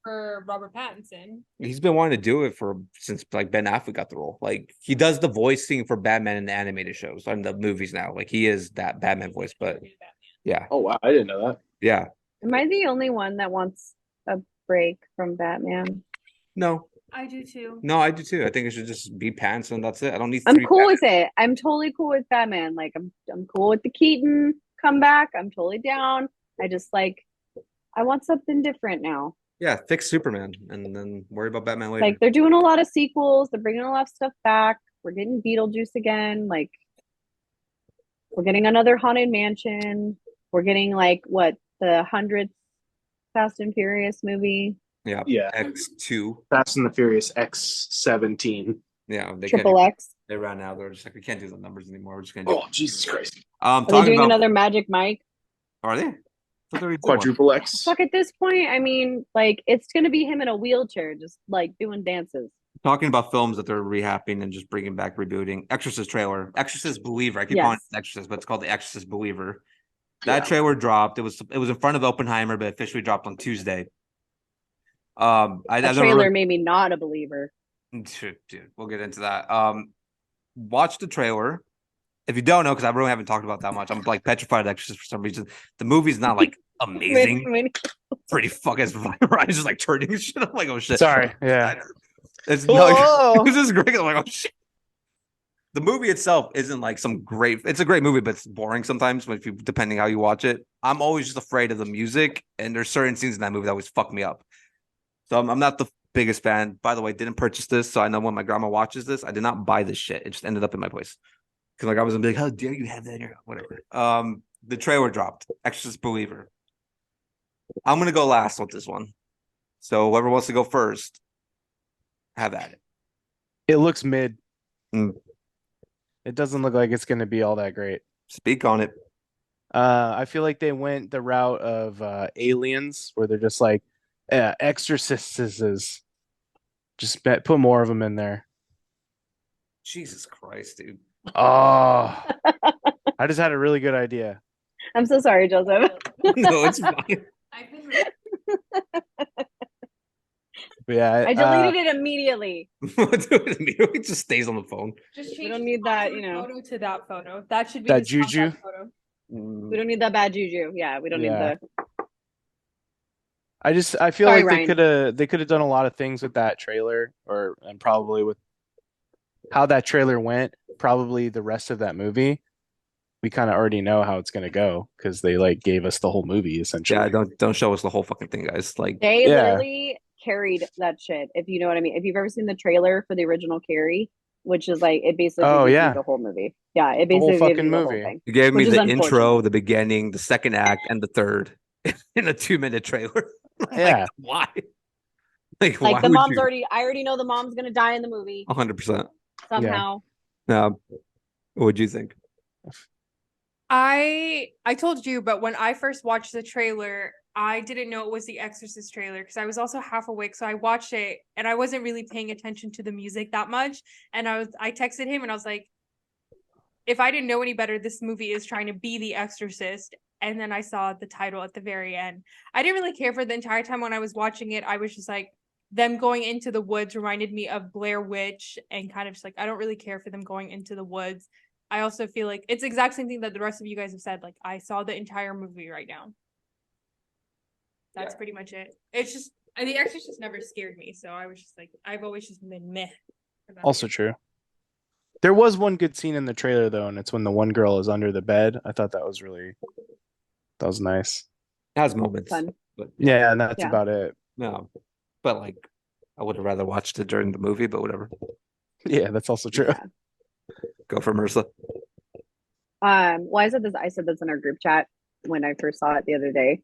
For Robert Pattinson. he's been wanting to do it since like Ben Affleck got the role. Like he does the voicing for Batman in the animated shows and the movies now. Like he is that Batman voice, but Yeah, Oh wow, I didn't know that. yeah. Am I the only one that wants a break from Batman? No, I do too. no, I do too. I think it should just be pants and that's it. I don't need I'm three. cool with it. I'm totally cool with Batman. Like I'm cool with the Keaton comeback. I'm totally down. I just like I want something different now. Yeah, fix Superman and then worry about Batman later. Like they're doing a lot of sequels. They're bringing a lot of stuff back. We're getting Beetlejuice again. Like we're getting another haunted mansion. We're getting like what the 100th Fast and Furious movie. Yeah, Yeah. X2. Fast and the Furious X17. Yeah, they Triple can't. X. They ran out. They're just like, we can't do the numbers anymore. We're just gonna. Oh Jesus Christ! Are they Talking doing about. another Magic Mike? Are they? I thought they were equal. Quadruple X. Fuck, at this point, I mean, like it's gonna be him in a wheelchair, just like doing dances. Talking about films that they're rehapping and just bringing back, rebooting. Exorcist trailer, Exorcist Believer. I keep calling it Exorcist, but it's called the Exorcist Believer. That trailer dropped. It was in front of Oppenheimer, but officially dropped on Tuesday. The trailer made me not a believer. Dude, we'll get into that. Watch the trailer. If you don't know, because I really haven't talked about that much, I'm like petrified of Exorcist for some reason. The movie's not like amazing. Pretty fucking right, just like turning shit. I'm like, oh shit. Sorry. Yeah. It's no, it was just great. I'm like, oh shit. The movie itself isn't like some great. It's a great movie, but it's boring sometimes. If you, depending how you watch it, I'm always just afraid of the music, and there's certain scenes in that movie that always fuck me up. So I'm not the biggest fan. By the way, didn't purchase this, so I know when my grandma watches this, I did not buy this shit. It just ended up in my place because like I was gonna be like, how dare you have that in your whatever. The trailer dropped. Exorcist Believer. I'm gonna go last with this one. So whoever wants to go first, have at it. It looks mid. Mm. It doesn't look like it's going to be all that great. Speak on it. I feel like they went the route of Aliens, where they're just like exorcists. Just put more of them in there. Jesus Christ, dude. Oh, I just had a really good idea. I'm so sorry, Joseph. No, it's fine. I've been But yeah, I deleted it immediately. It just stays on the phone. just We change don't the need that, photo to that photo. That should be That his juju? contact photo. We don't need that bad juju. Yeah, we don't need Yeah. the. I feel Sorry, like Ryan. they could have done a lot of things with that trailer, and probably with how that trailer went, probably the rest of that movie. We kind of already know how it's gonna go because they like gave us the whole movie essentially. Yeah, don't show us the whole fucking thing, guys. Like They Yeah. literally carried that shit. If you know what I mean. If you've ever seen the trailer for the original Carrie, which is like it basically Oh, gives yeah. you the whole movie. Yeah, it The whole basically gives fucking you the whole movie. thing. you gave me Which is the intro, unfortunate. the beginning, the second act, and the third in a 2-minute trailer. Yeah. Like, why? Like Like why the would mom's you? already. I already know the mom's gonna die in the movie 100%. somehow. What would you think? I told you, but when I first watched the trailer, I didn't know it was the Exorcist trailer because I was also half awake. So I watched it and I wasn't really paying attention to the music that much. And I texted him and I was like, if I didn't know any better, this movie is trying to be the Exorcist. And then I saw the title at the very end. I didn't really care for the entire time when I was watching it. I was just like, them going into the woods reminded me of Blair Witch and kind of just like, I don't really care for them going into the woods. I also feel like it's the exact same thing that the rest of you guys have said. Like, I saw the entire movie right now. That's pretty much it. It's just, The Exorcist never scared me. So I was just like, I've always just been meh. Also true. There was one good scene in the trailer though, and it's when the one girl is under the bed. I thought that was nice. It has moments. Fun. But Yeah, and that's Yeah. about it. no. But like I would have rather watched it during the movie, but whatever. Yeah, that's also true. Yeah. Go for Marissa. Well, I said this in our group chat when I first saw it the other day.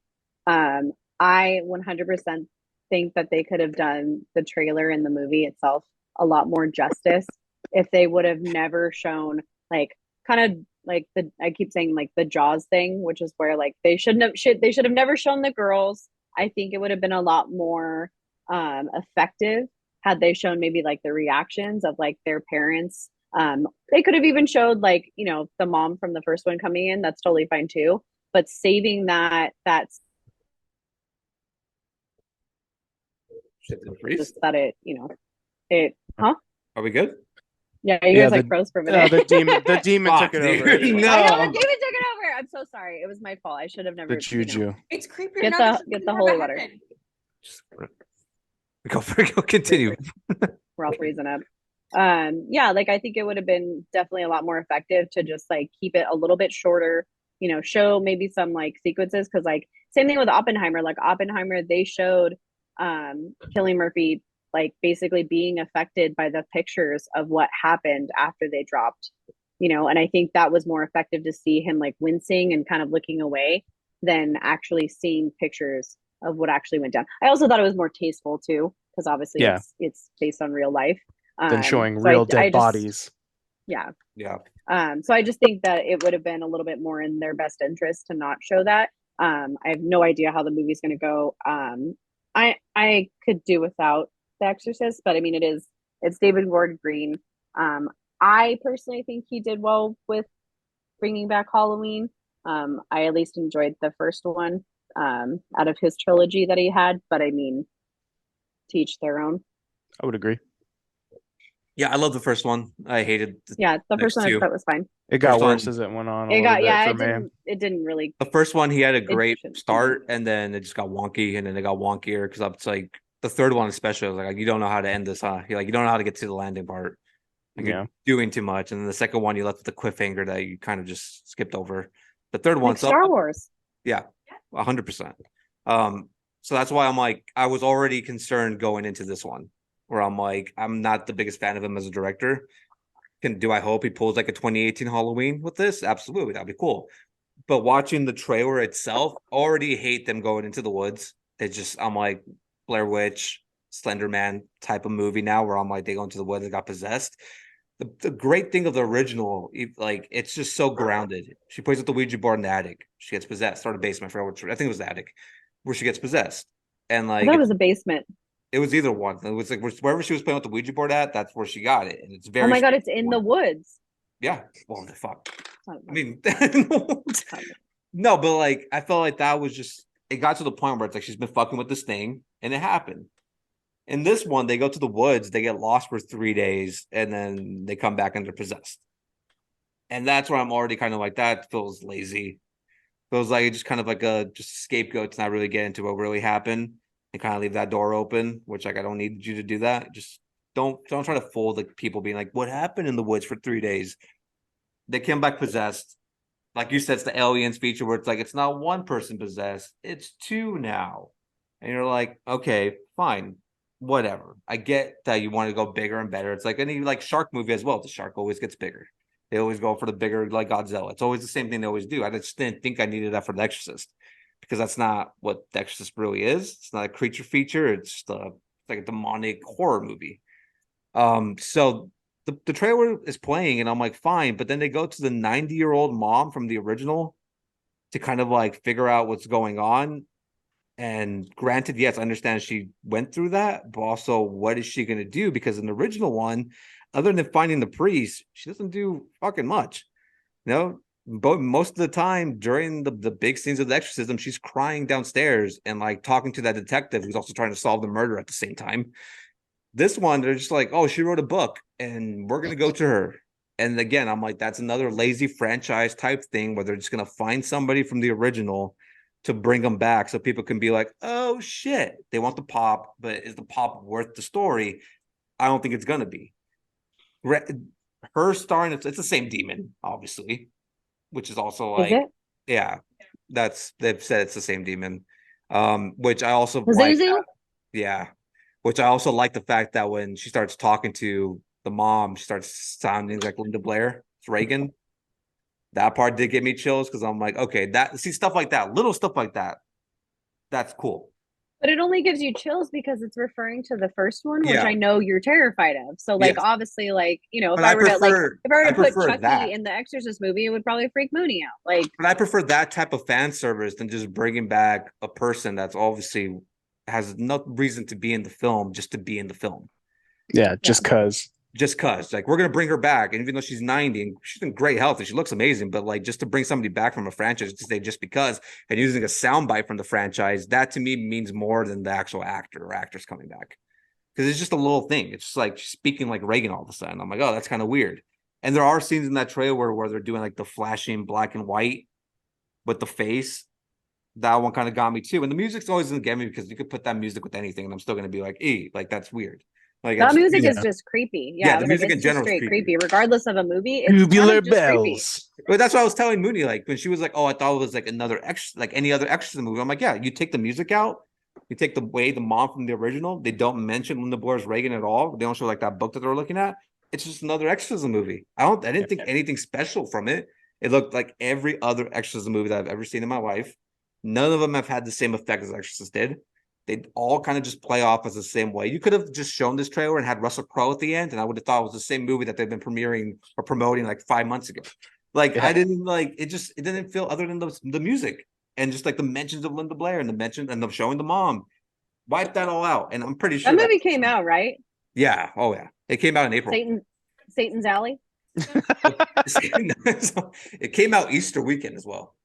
I 100% think that they could have done the trailer and the movie itself a lot more justice if they would have never shown like kind of like I keep saying like the Jaws thing, which is where like they should have never shown the girls. I think it would have been a lot more effective had they shown maybe like the reactions of like their parents. They could have even showed like, you know, the mom from the first one coming in. That's totally fine too. But saving that's Shit didn't freeze. just that it, you know, it, huh? Are we good? Yeah, you Yeah, guys like froze for a minute. The demon took it Fuck, over. dude. I know the No. demon took it over. I'm so sorry. It was my fault. I should have never. The juju. It's creepier Get now. the- that get something the never holy water. happened. Go continue. We're all freezing up. Yeah, like I think it would have been definitely a lot more effective to just like keep it a little bit shorter, show maybe some like sequences, because like same thing with Oppenheimer. Like Oppenheimer, they showed Cillian Murphy like basically being affected by the pictures of what happened after they dropped, and I think that was more effective to see him like wincing and kind of looking away than actually seeing pictures of what actually went down. I also thought it was more tasteful too, because obviously Yeah. it's based on real life. Than showing So real I dead just- bodies. Yeah. Yeah. So I just think that it would have been a little bit more in their best interest to not show that. I have no idea how the movie's going to go. I could do without The Exorcist, but I mean, it's David Gordon Green. I personally think he did well with bringing back Halloween. I at least enjoyed the first one out of his trilogy that he had, but I mean, to each their own. I would agree. Yeah, I love the first one. I hated Yeah, the Next first one I two. thought was fine. It got First worse one- as it went on. A It little got bit for it me. didn't really. the first one. He had a great shouldn't- start, and then it just got wonky, and then it got wonkier because it's like the third one, especially. I was like, you don't know how to end this, huh? You're like, you don't know how to get to the landing part. Like, Yeah. you're doing too much. And then the second one, you left with the cliffhanger that you kind of just skipped over. The third one, Like Star Wars. 100%. So that's why I'm like, I was already concerned going into this one, where I'm like, I'm not the biggest fan of him as a director. Do I hope he pulls like a 2018 Halloween with this? Absolutely, that'd be cool. But watching the trailer itself, already hate them going into the woods. It's just, I'm like, Blair Witch, Slender Man type of movie now, where I'm like, they go into the woods, they got possessed. The great thing of the original, like, it's just so grounded. She plays with the Ouija board in the attic. She gets possessed, or the basement. I think it was the attic, where she gets possessed. And I like, thought it was a basement. it was either one. It was like wherever she was playing with the Ouija board at, that's where she got it. And it's very. Oh my god, it's in the woods. Yeah. Well, the fuck. Oh, I mean, no, but like, I felt like that was just. It got to the point where it's like she's been fucking with this thing, and it happened. In this one, they go to the woods, they get lost for 3 days, and then they come back and they're possessed. And that's where I'm already kind of like, that feels lazy. Feels like it's just kind of like a just scapegoat to not really get into what really happened and kind of leave that door open, which like I don't need you to do that. Just don't try to fool the people being like, what happened in the woods for 3 days? They came back possessed. Like you said, it's the aliens feature where it's like it's not one person possessed, it's two now. And you're like, okay, fine. Whatever. I get that you want to go bigger and better. It's like any like shark movie as well. The shark always gets bigger. They always go for the bigger, like Godzilla. It's always the same thing they always do. I just didn't think I needed that for The Exorcist, because that's not what The Exorcist really is. It's not a creature feature. It's like a demonic horror movie. So the trailer is playing, and I'm like, fine. But then they go to the 90-year-old mom from the original to kind of like figure out what's going on. And granted, yes, I understand she went through that, but also what is she going to do? Because in the original one, other than finding the priest, she doesn't do fucking much. But most of the time during the big scenes of the exorcism, she's crying downstairs and like talking to that detective who's also trying to solve the murder at the same time. This one, they're just like, oh, she wrote a book and we're going to go to her. And again, I'm like, that's another lazy franchise type thing where they're just going to find somebody from the original to bring them back so people can be like, oh shit, they want the pop, but is the pop worth the story? I don't think it's going to be. Her starring, it's the same demon, obviously, which is also like, Is it? yeah, they've said it's the same demon. Which I also Zuzu? yeah, which I also like the fact that when she starts talking to the mom, she starts sounding like Linda Blair. It's Reagan. That part did give me chills because I'm like, okay, stuff like that, little stuff like that, that's cool. But it only gives you chills because it's referring to the first one, which Yeah. I know you're terrified of. So like Yes. obviously, like, if But I were to put prefer Chucky that. in the Exorcist movie, it would probably freak Mooney out. Like, But I prefer that type of fan service than just bringing back a person that's obviously has no reason to be in the film just to be in the film. Yeah, just cause. Just cause, like, we're gonna bring her back, and even though she's 90 and she's in great health and she looks amazing, but like just to bring somebody back from a franchise to say just because and using a soundbite from the franchise, that to me means more than the actual actor or actress coming back. Because it's just a little thing. It's just like speaking like Reagan all of a sudden. I'm like, oh, that's kind of weird. And there are scenes in that trailer where they're doing like the flashing black and white with the face. That one kind of got me too. And the music's always gonna get me because you could put that music with anything, and I'm still gonna be like, like that's weird. Like That music yeah. is just creepy. Yeah, the like, music in it's just general is straight creepy. regardless of a movie. It's Tubular kind of just creepy. bells. But that's what I was telling Mooney, like when she was like, "Oh, I thought it was like another extra, like any other extra movie." I'm like, "Yeah, you take the music out, you take the mom from the original. They don't mention Linda Blair's Reagan at all. They don't show like that book that they're looking at. It's just another exorcism movie. I didn't think anything special from it. It looked like every other exorcism movie that I've ever seen in my life. None of them have had the same effect as Exorcist did. They all kind of just play off as the same way. You could have just shown this trailer and had Russell Crowe at the end, and I would have thought it was the same movie that they've been premiering or promoting like 5 months ago. Like I didn't like it. Just it didn't feel other than the music and just like the mentions of Linda Blair and the mention and of showing the mom. Wipe that all out, and I'm pretty sure That movie came out, right? Yeah. Oh yeah. It came out in April. Satan's Alley. It came out Easter weekend as well.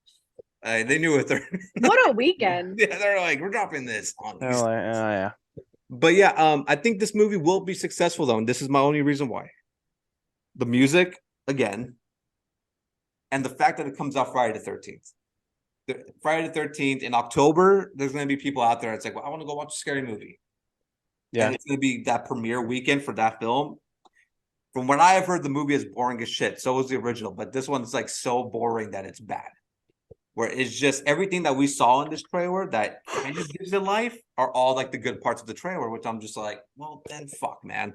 They knew it. What a weekend! Yeah, they're like, we're dropping this on Easter. Oh yeah. But yeah, I think this movie will be successful though, and this is my only reason why. The music again, and the fact that it comes out Friday the 13th. Friday the 13th in October, there's going to be people out there. It's like, well, I want to go watch a scary movie. Yeah, and it's going to be that premiere weekend for that film. From what I have heard, the movie is boring as shit. So was the original, but this one's like so boring that it's bad. Where it's just everything that we saw in this trailer that kind of gives it life are all like the good parts of the trailer, which I'm just like, well, then fuck, man.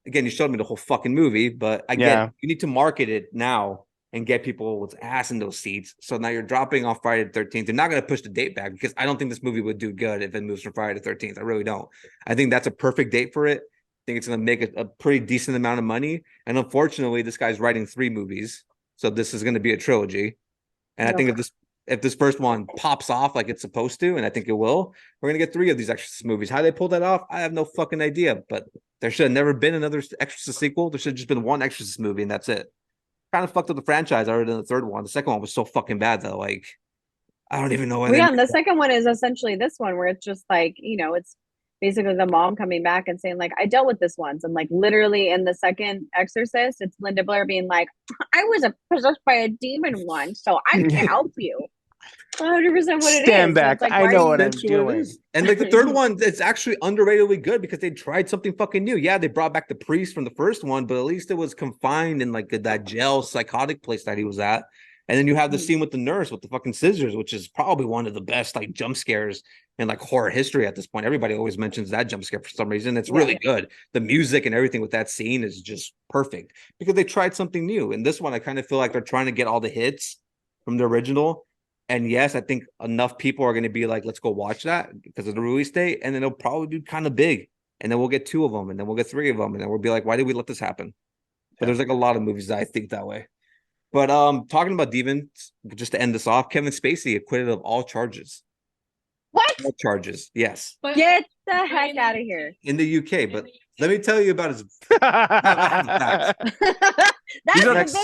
Again, you showed me the whole fucking movie, but I get you need to market it now and get people with ass in those seats. So now you're dropping off Friday the 13th. They're not going to push the date back because I don't think this movie would do good if it moves from Friday the 13th. I really don't. I think that's a perfect date for it. I think it's going to make a pretty decent amount of money. And unfortunately, this guy's writing 3 movies. So this is going to be a trilogy. And I think if this first one pops off like it's supposed to, and I think it will, we're going to get 3 of these Exorcist movies. How they pulled that off, I have no fucking idea. But there should have never been another Exorcist sequel. There should have just been one Exorcist movie, and that's it. Kind of fucked up the franchise other than the third one. The second one was so fucking bad, though. Like, I don't even know. Well, yeah, and the second one is essentially this one where it's just like, it's basically the mom coming back and saying like, I dealt with this once. And like literally in the second Exorcist, it's Linda Blair being like, I was possessed by a demon once, so I can help you. 100% what it is. Stand back. Like, I know what I'm doing. And like the third one, it's actually underratedly good because they tried something fucking new. Yeah, they brought back the priest from the first one, but at least it was confined in like that jail psychotic place that he was at. And then you have the scene with the nurse with the fucking scissors, which is probably one of the best like jump scares in like horror history at this point. Everybody always mentions that jump scare for some reason. It's really good. The music and everything with that scene is just perfect because they tried something new. And this one, I kind of feel like they're trying to get all the hits from the original. And yes, I think enough people are going to be like, let's go watch that because of the release date. And then it'll probably be kind of big. And then we'll get 2 of them. And then we'll get 3 of them. And then we'll be like, why did we let this happen? But there's like a lot of movies that I think that way. But talking about demons, just to end this off, Kevin Spacey acquitted of all charges. What? All charges, yes. But Get the heck out of here. In the UK. But let me tell you about his That's the biggest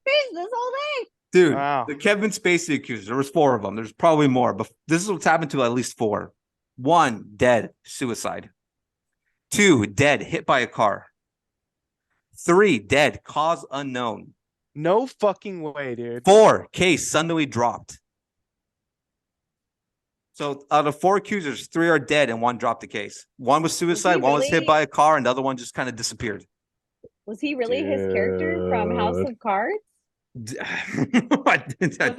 piece this whole thing. Dude, the Kevin Spacey accusers, there was 4 of them. There's probably more, but this is what's happened to at least 4. 1, dead, suicide. 2, dead, hit by a car. 3, dead, cause unknown. No fucking way, dude. 4, case suddenly dropped. So out of 4 accusers, 3 are dead and 1 dropped the case. 1 was suicide, 1 was hit by a car, and the other one just kind of disappeared. Was he really his character from House of Cards? I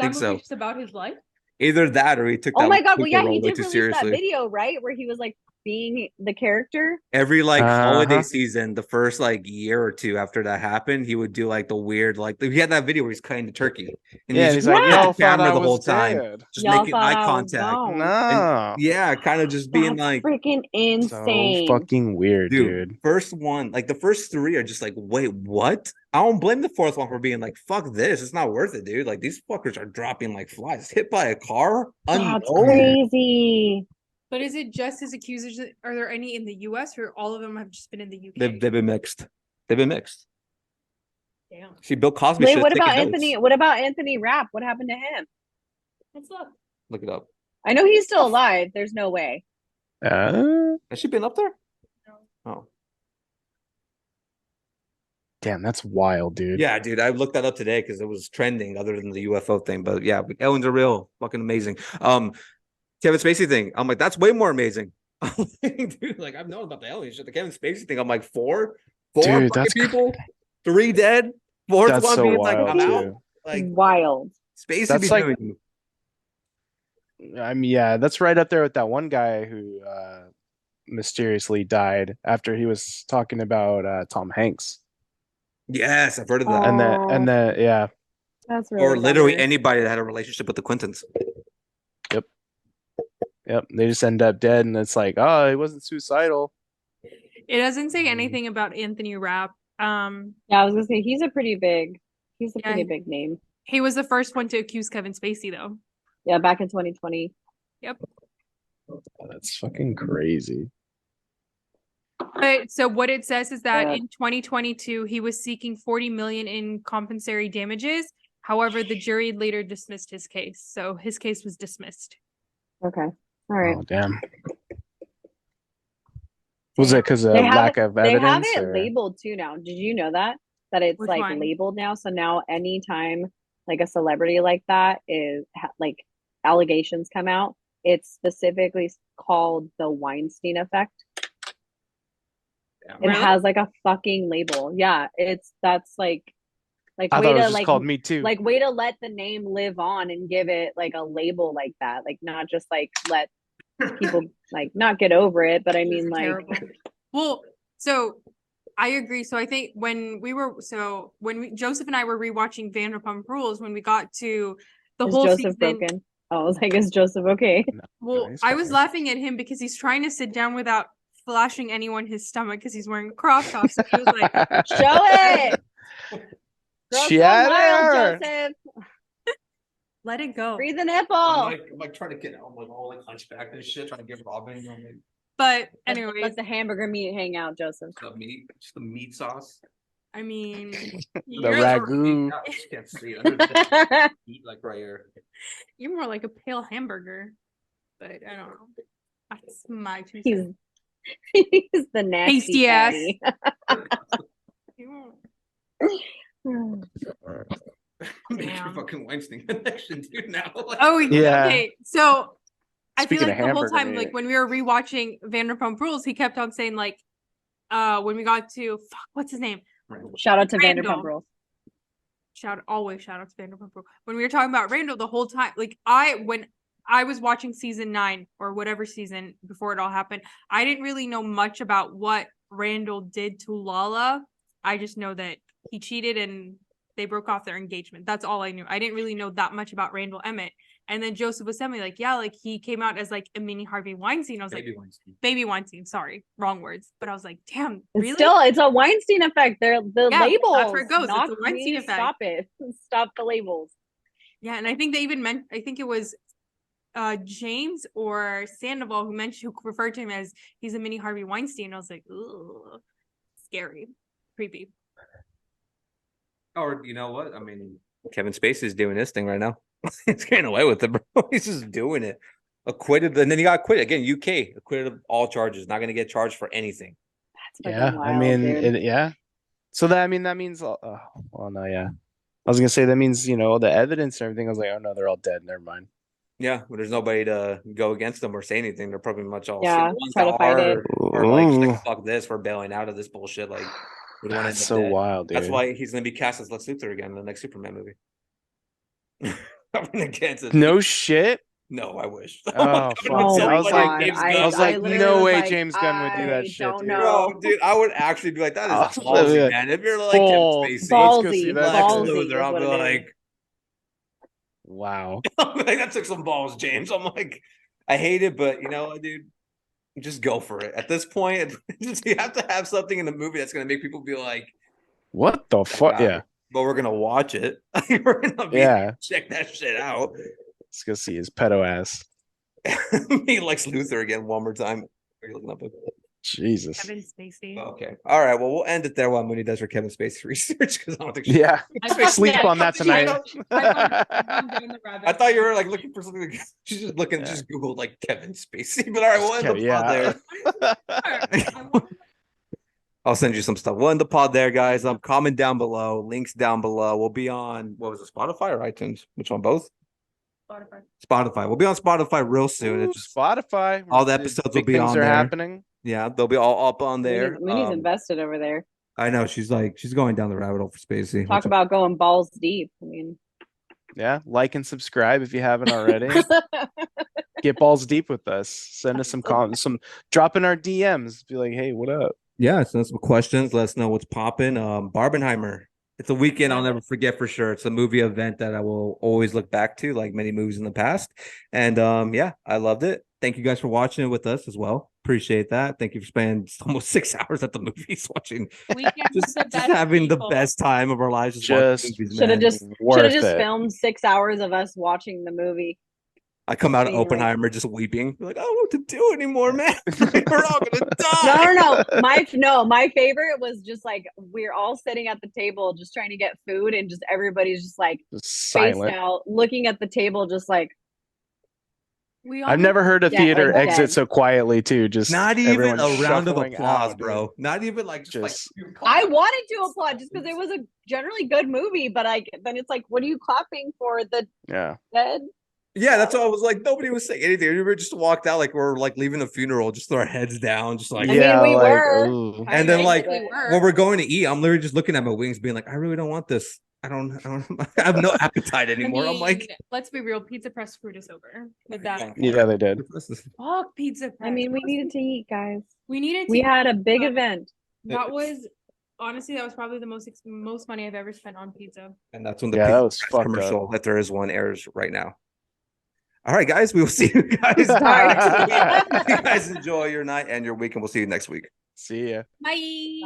think so. Just about his life. Either that or he took that. Oh my god! Well, yeah, role he way did too release seriously. that video, right, where he was like being the character. Every like holiday season, the first like year or 2 after that happened, he would do like the weird like he had that video where he's cutting the turkey and he's like, "Y'all the camera the whole time, just Y'all making eye contact." No, and, kind of just being like freaking insane, so fucking weird, dude. First one, like the first 3 are just like, wait, what? I don't blame the 4th one for being like, fuck this, it's not worth it, dude. Like these fuckers are dropping like flies. Hit by a car, that's crazy. But is it just his accusers? Are there any in the U.S. or all of them have just been in the UK? They've been mixed. They've been mixed. Damn. See, Bill Cosby. Wait, what about Anthony? What about Anthony Rapp? What happened to him? Let's look. Look it up. I know he's still alive. There's no way. Has she been up there? No. Oh. Damn, that's wild, dude. Yeah, dude, I looked that up today because it was trending other than the UFO thing. But yeah, aliens are real. Fucking amazing. Kevin Spacey thing. I'm like, that's way more amazing. Dude, like I've known about the alien shit. The Kevin Spacey thing. I'm like, four Dude, fucking that's people, 3 dead, fourth That's one so being like, wild, I'm out. too. Like Wild. Spacey That's be like- doing. I mean, yeah, that's right up there with that one guy who mysteriously died after he was talking about Tom Hanks. Yes, I've heard of that. And then yeah, That's really Or literally bummer. anybody that had a relationship with the Clintons. yep, they just end up dead, and it's like, oh, he wasn't suicidal. It doesn't say anything about Anthony Rapp. Yeah, I was gonna say he's a pretty big Yeah. name. He was the first one to accuse Kevin Spacey, though. Yeah, back in 2020. Oh, that's fucking crazy. But so what it says is that Yeah. in 2022 he was seeking 40 million in compensatory damages. However, the jury later dismissed his case, so his case was dismissed. Okay. All right. Oh damn. Was it because of They have lack it- of They have evidence? it or- labeled too now. Did you know that? That it's Which like one? labeled now. So now anytime like a celebrity like that is like allegations come out, it's specifically called the Weinstein effect. It Really? has like a fucking label. Yeah, that's like I way thought it to was just like called Me Too. like way to let the name live on and give it like a label like that. Like not just like let people like not get over it, but I It's mean like terrible. Well, so I agree. So I think when Joseph and I were rewatching Vanderpump Rules, when we got to the is whole Joseph season, broken? Oh, I was like, is Joseph okay? well, he's I was fine. laughing at him because he's trying to sit down without flashing anyone his stomach because he's wearing a crop top. So he was like, Show it. Girls go Cheddar! wild, Joseph. let it go. Free the nipple. I'm like trying to get out, like all like hunchback and shit, trying to get Robin But Let anyways, the hamburger meat hang out, Joseph. just the meat sauce. I mean, The you're, ragu. I just can't see it. Under the meat, like right here. you're more like a pale hamburger. But I don't know. That's my 2 he's cents. he's the nasty Tasty ass. fatty. Make your Damn. fucking Weinstein connection, dude. Now, like, Oh Yeah. okay. So I feel Speaking like of the whole hamburger time, meat. like when we were rewatching Vanderpump Rules, he kept on saying like, when we got to what's his name? Shout out to Randall. Vanderpump Rules. Always shout out to Vanderpump Rules. When we were talking about Randall the whole time, like when I was watching season 9 or whatever season before it all happened, I didn't really know much about what Randall did to Lala. I just know that he cheated and they broke off their engagement. That's all I knew. I didn't really know that much about Randall Emmett. And then Joseph was telling me like, yeah, like he came out as like a mini Harvey Weinstein. I was Baby like, Weinstein. baby Weinstein. Sorry, wrong words. But I was like, damn, really? It's a Weinstein effect. They're the Yeah, labels. that's where it goes. It's Not a Weinstein me. effect. Stop it. Stop the labels. Yeah, and I think they even meant. I think it was James or Sandoval who referred to him as he's a mini Harvey Weinstein. I was like, ooh, scary, creepy. Or you know what? I mean, Kevin Spacey's doing this thing right now. He's getting away with it, bro. He's just doing it. Acquitted, and then he got acquitted again. UK acquitted of all charges. Not going to get charged for anything. That's Yeah, fucking I wild, mean, dude. yeah. So that means. Well, no, yeah. I was gonna say that means the evidence and everything. I was like, oh no, they're all dead. Never mind. Yeah, but there's nobody to go against them or say anything. They're probably much all Yeah, the ones try that to fight it. are like, Ooh. fuck this, we're bailing out of this bullshit. Like, we don't want to That's so wild, dude. That's why he's gonna be cast as Lex Luthor again in the next Superman movie. I'm gonna cancel. No shit. No, I wish. Oh fuck! Oh dude. my I was like, God. James I Gunn. I was like, literally no was way, like, James Gunn would do that I shit, don't dude. know. Bro, dude, I would actually be like, that is Oh, ballsy, yeah. man. If you're like Kevin Balls. Spacey, Let's go see Ballsy, that Lex shit. ballsy Luthor, is I'll what be it like, is. Wow. I'm like, that took some balls, James. I'm like, I hate it, but you know what, dude? Just go for it. At this point, you have to have something in the movie that's gonna make people be like, What the fuck? God. Yeah. but we're gonna watch it. We're gonna be Yeah. check that shit out. Let's go see his pedo ass. He likes Luther again one more time. Are you looking up? Jesus. Kevin Spacey. Okay. All right. Well, we'll end it there while Mooney does her Kevin Spacey research because I don't think she. Yeah. I thought- Sleep yeah, on that tonight. I've gone down the rabbit I thought you hole. were like looking for something. She's just looking, Yeah. just Googled like Kevin Spacey. But all right, we'll end the pod Yeah. there. I want- I'll send you some stuff. We'll end the pod there, guys. Comment down below. Links down below. We'll be on, what was it, Spotify or iTunes? Which one? Both? Spotify. Spotify. We'll be on Spotify real soon. Ooh, It's just Spotify. all the episodes will Big be things on are there. happening. Yeah, they'll be all up on there. Mooney's invested over there. I know she's going down the rabbit hole for Spacey. Talk about going balls deep. I mean, Yeah, like and subscribe if you haven't already. Get balls deep with us. Send us some comments, drop in our DMs. Be like, hey, what up? Yeah, send some questions. Let us know what's popping. Barbenheimer. It's a weekend I'll never forget for sure. It's a movie event that I will always look back to, like many movies in the past. And yeah, I loved it. Thank you guys for watching it with us as well. Appreciate that. Thank you for spending almost 6 hours at the movies watching. Weekend was the Just best having people. the best time of our lives. Watching movies, should have man. just filmed 6 hours of us watching the movie. I come out of being like- Oppenheimer just weeping. Like, I don't know what to do anymore, man. We're all gonna die. No. My favorite was just like we're all sitting at the table just trying to get food, and just everybody's just like Just spaced silent. out, looking at the table, just like We all I've never heard a Yeah, theater like exit dead. so quietly too. Just Not even everyone a round of shuffling applause, out, bro. dude. Not even like Just- I wanted to applaud just because it was a generally good movie, but then it's like, what are you clapping for? The Yeah. dead? Yeah, that's why I was like, nobody was saying anything. We were just walked out like we're like leaving the funeral, just with our heads down, just like. I mean, we were. ooh. And then like we were. when we're going to eat, I'm literally just looking at my wings, being like, I really don't want this. I don't I have no appetite anymore. I'm like, let's be real. Pizza Press screwed us over with that. Yeah, they did. Fuck Pizza Press. I mean, we needed to eat, guys. We needed to. We had a big but event. That was honestly that was probably the most money I've ever spent on pizza. And that's when the Yeah, that Pizza was Press fucked commercial, if there is one, airs right now. All right, guys, we will see you guys next week. You guys enjoy your night and your week, and we'll see you next week. See ya. Bye.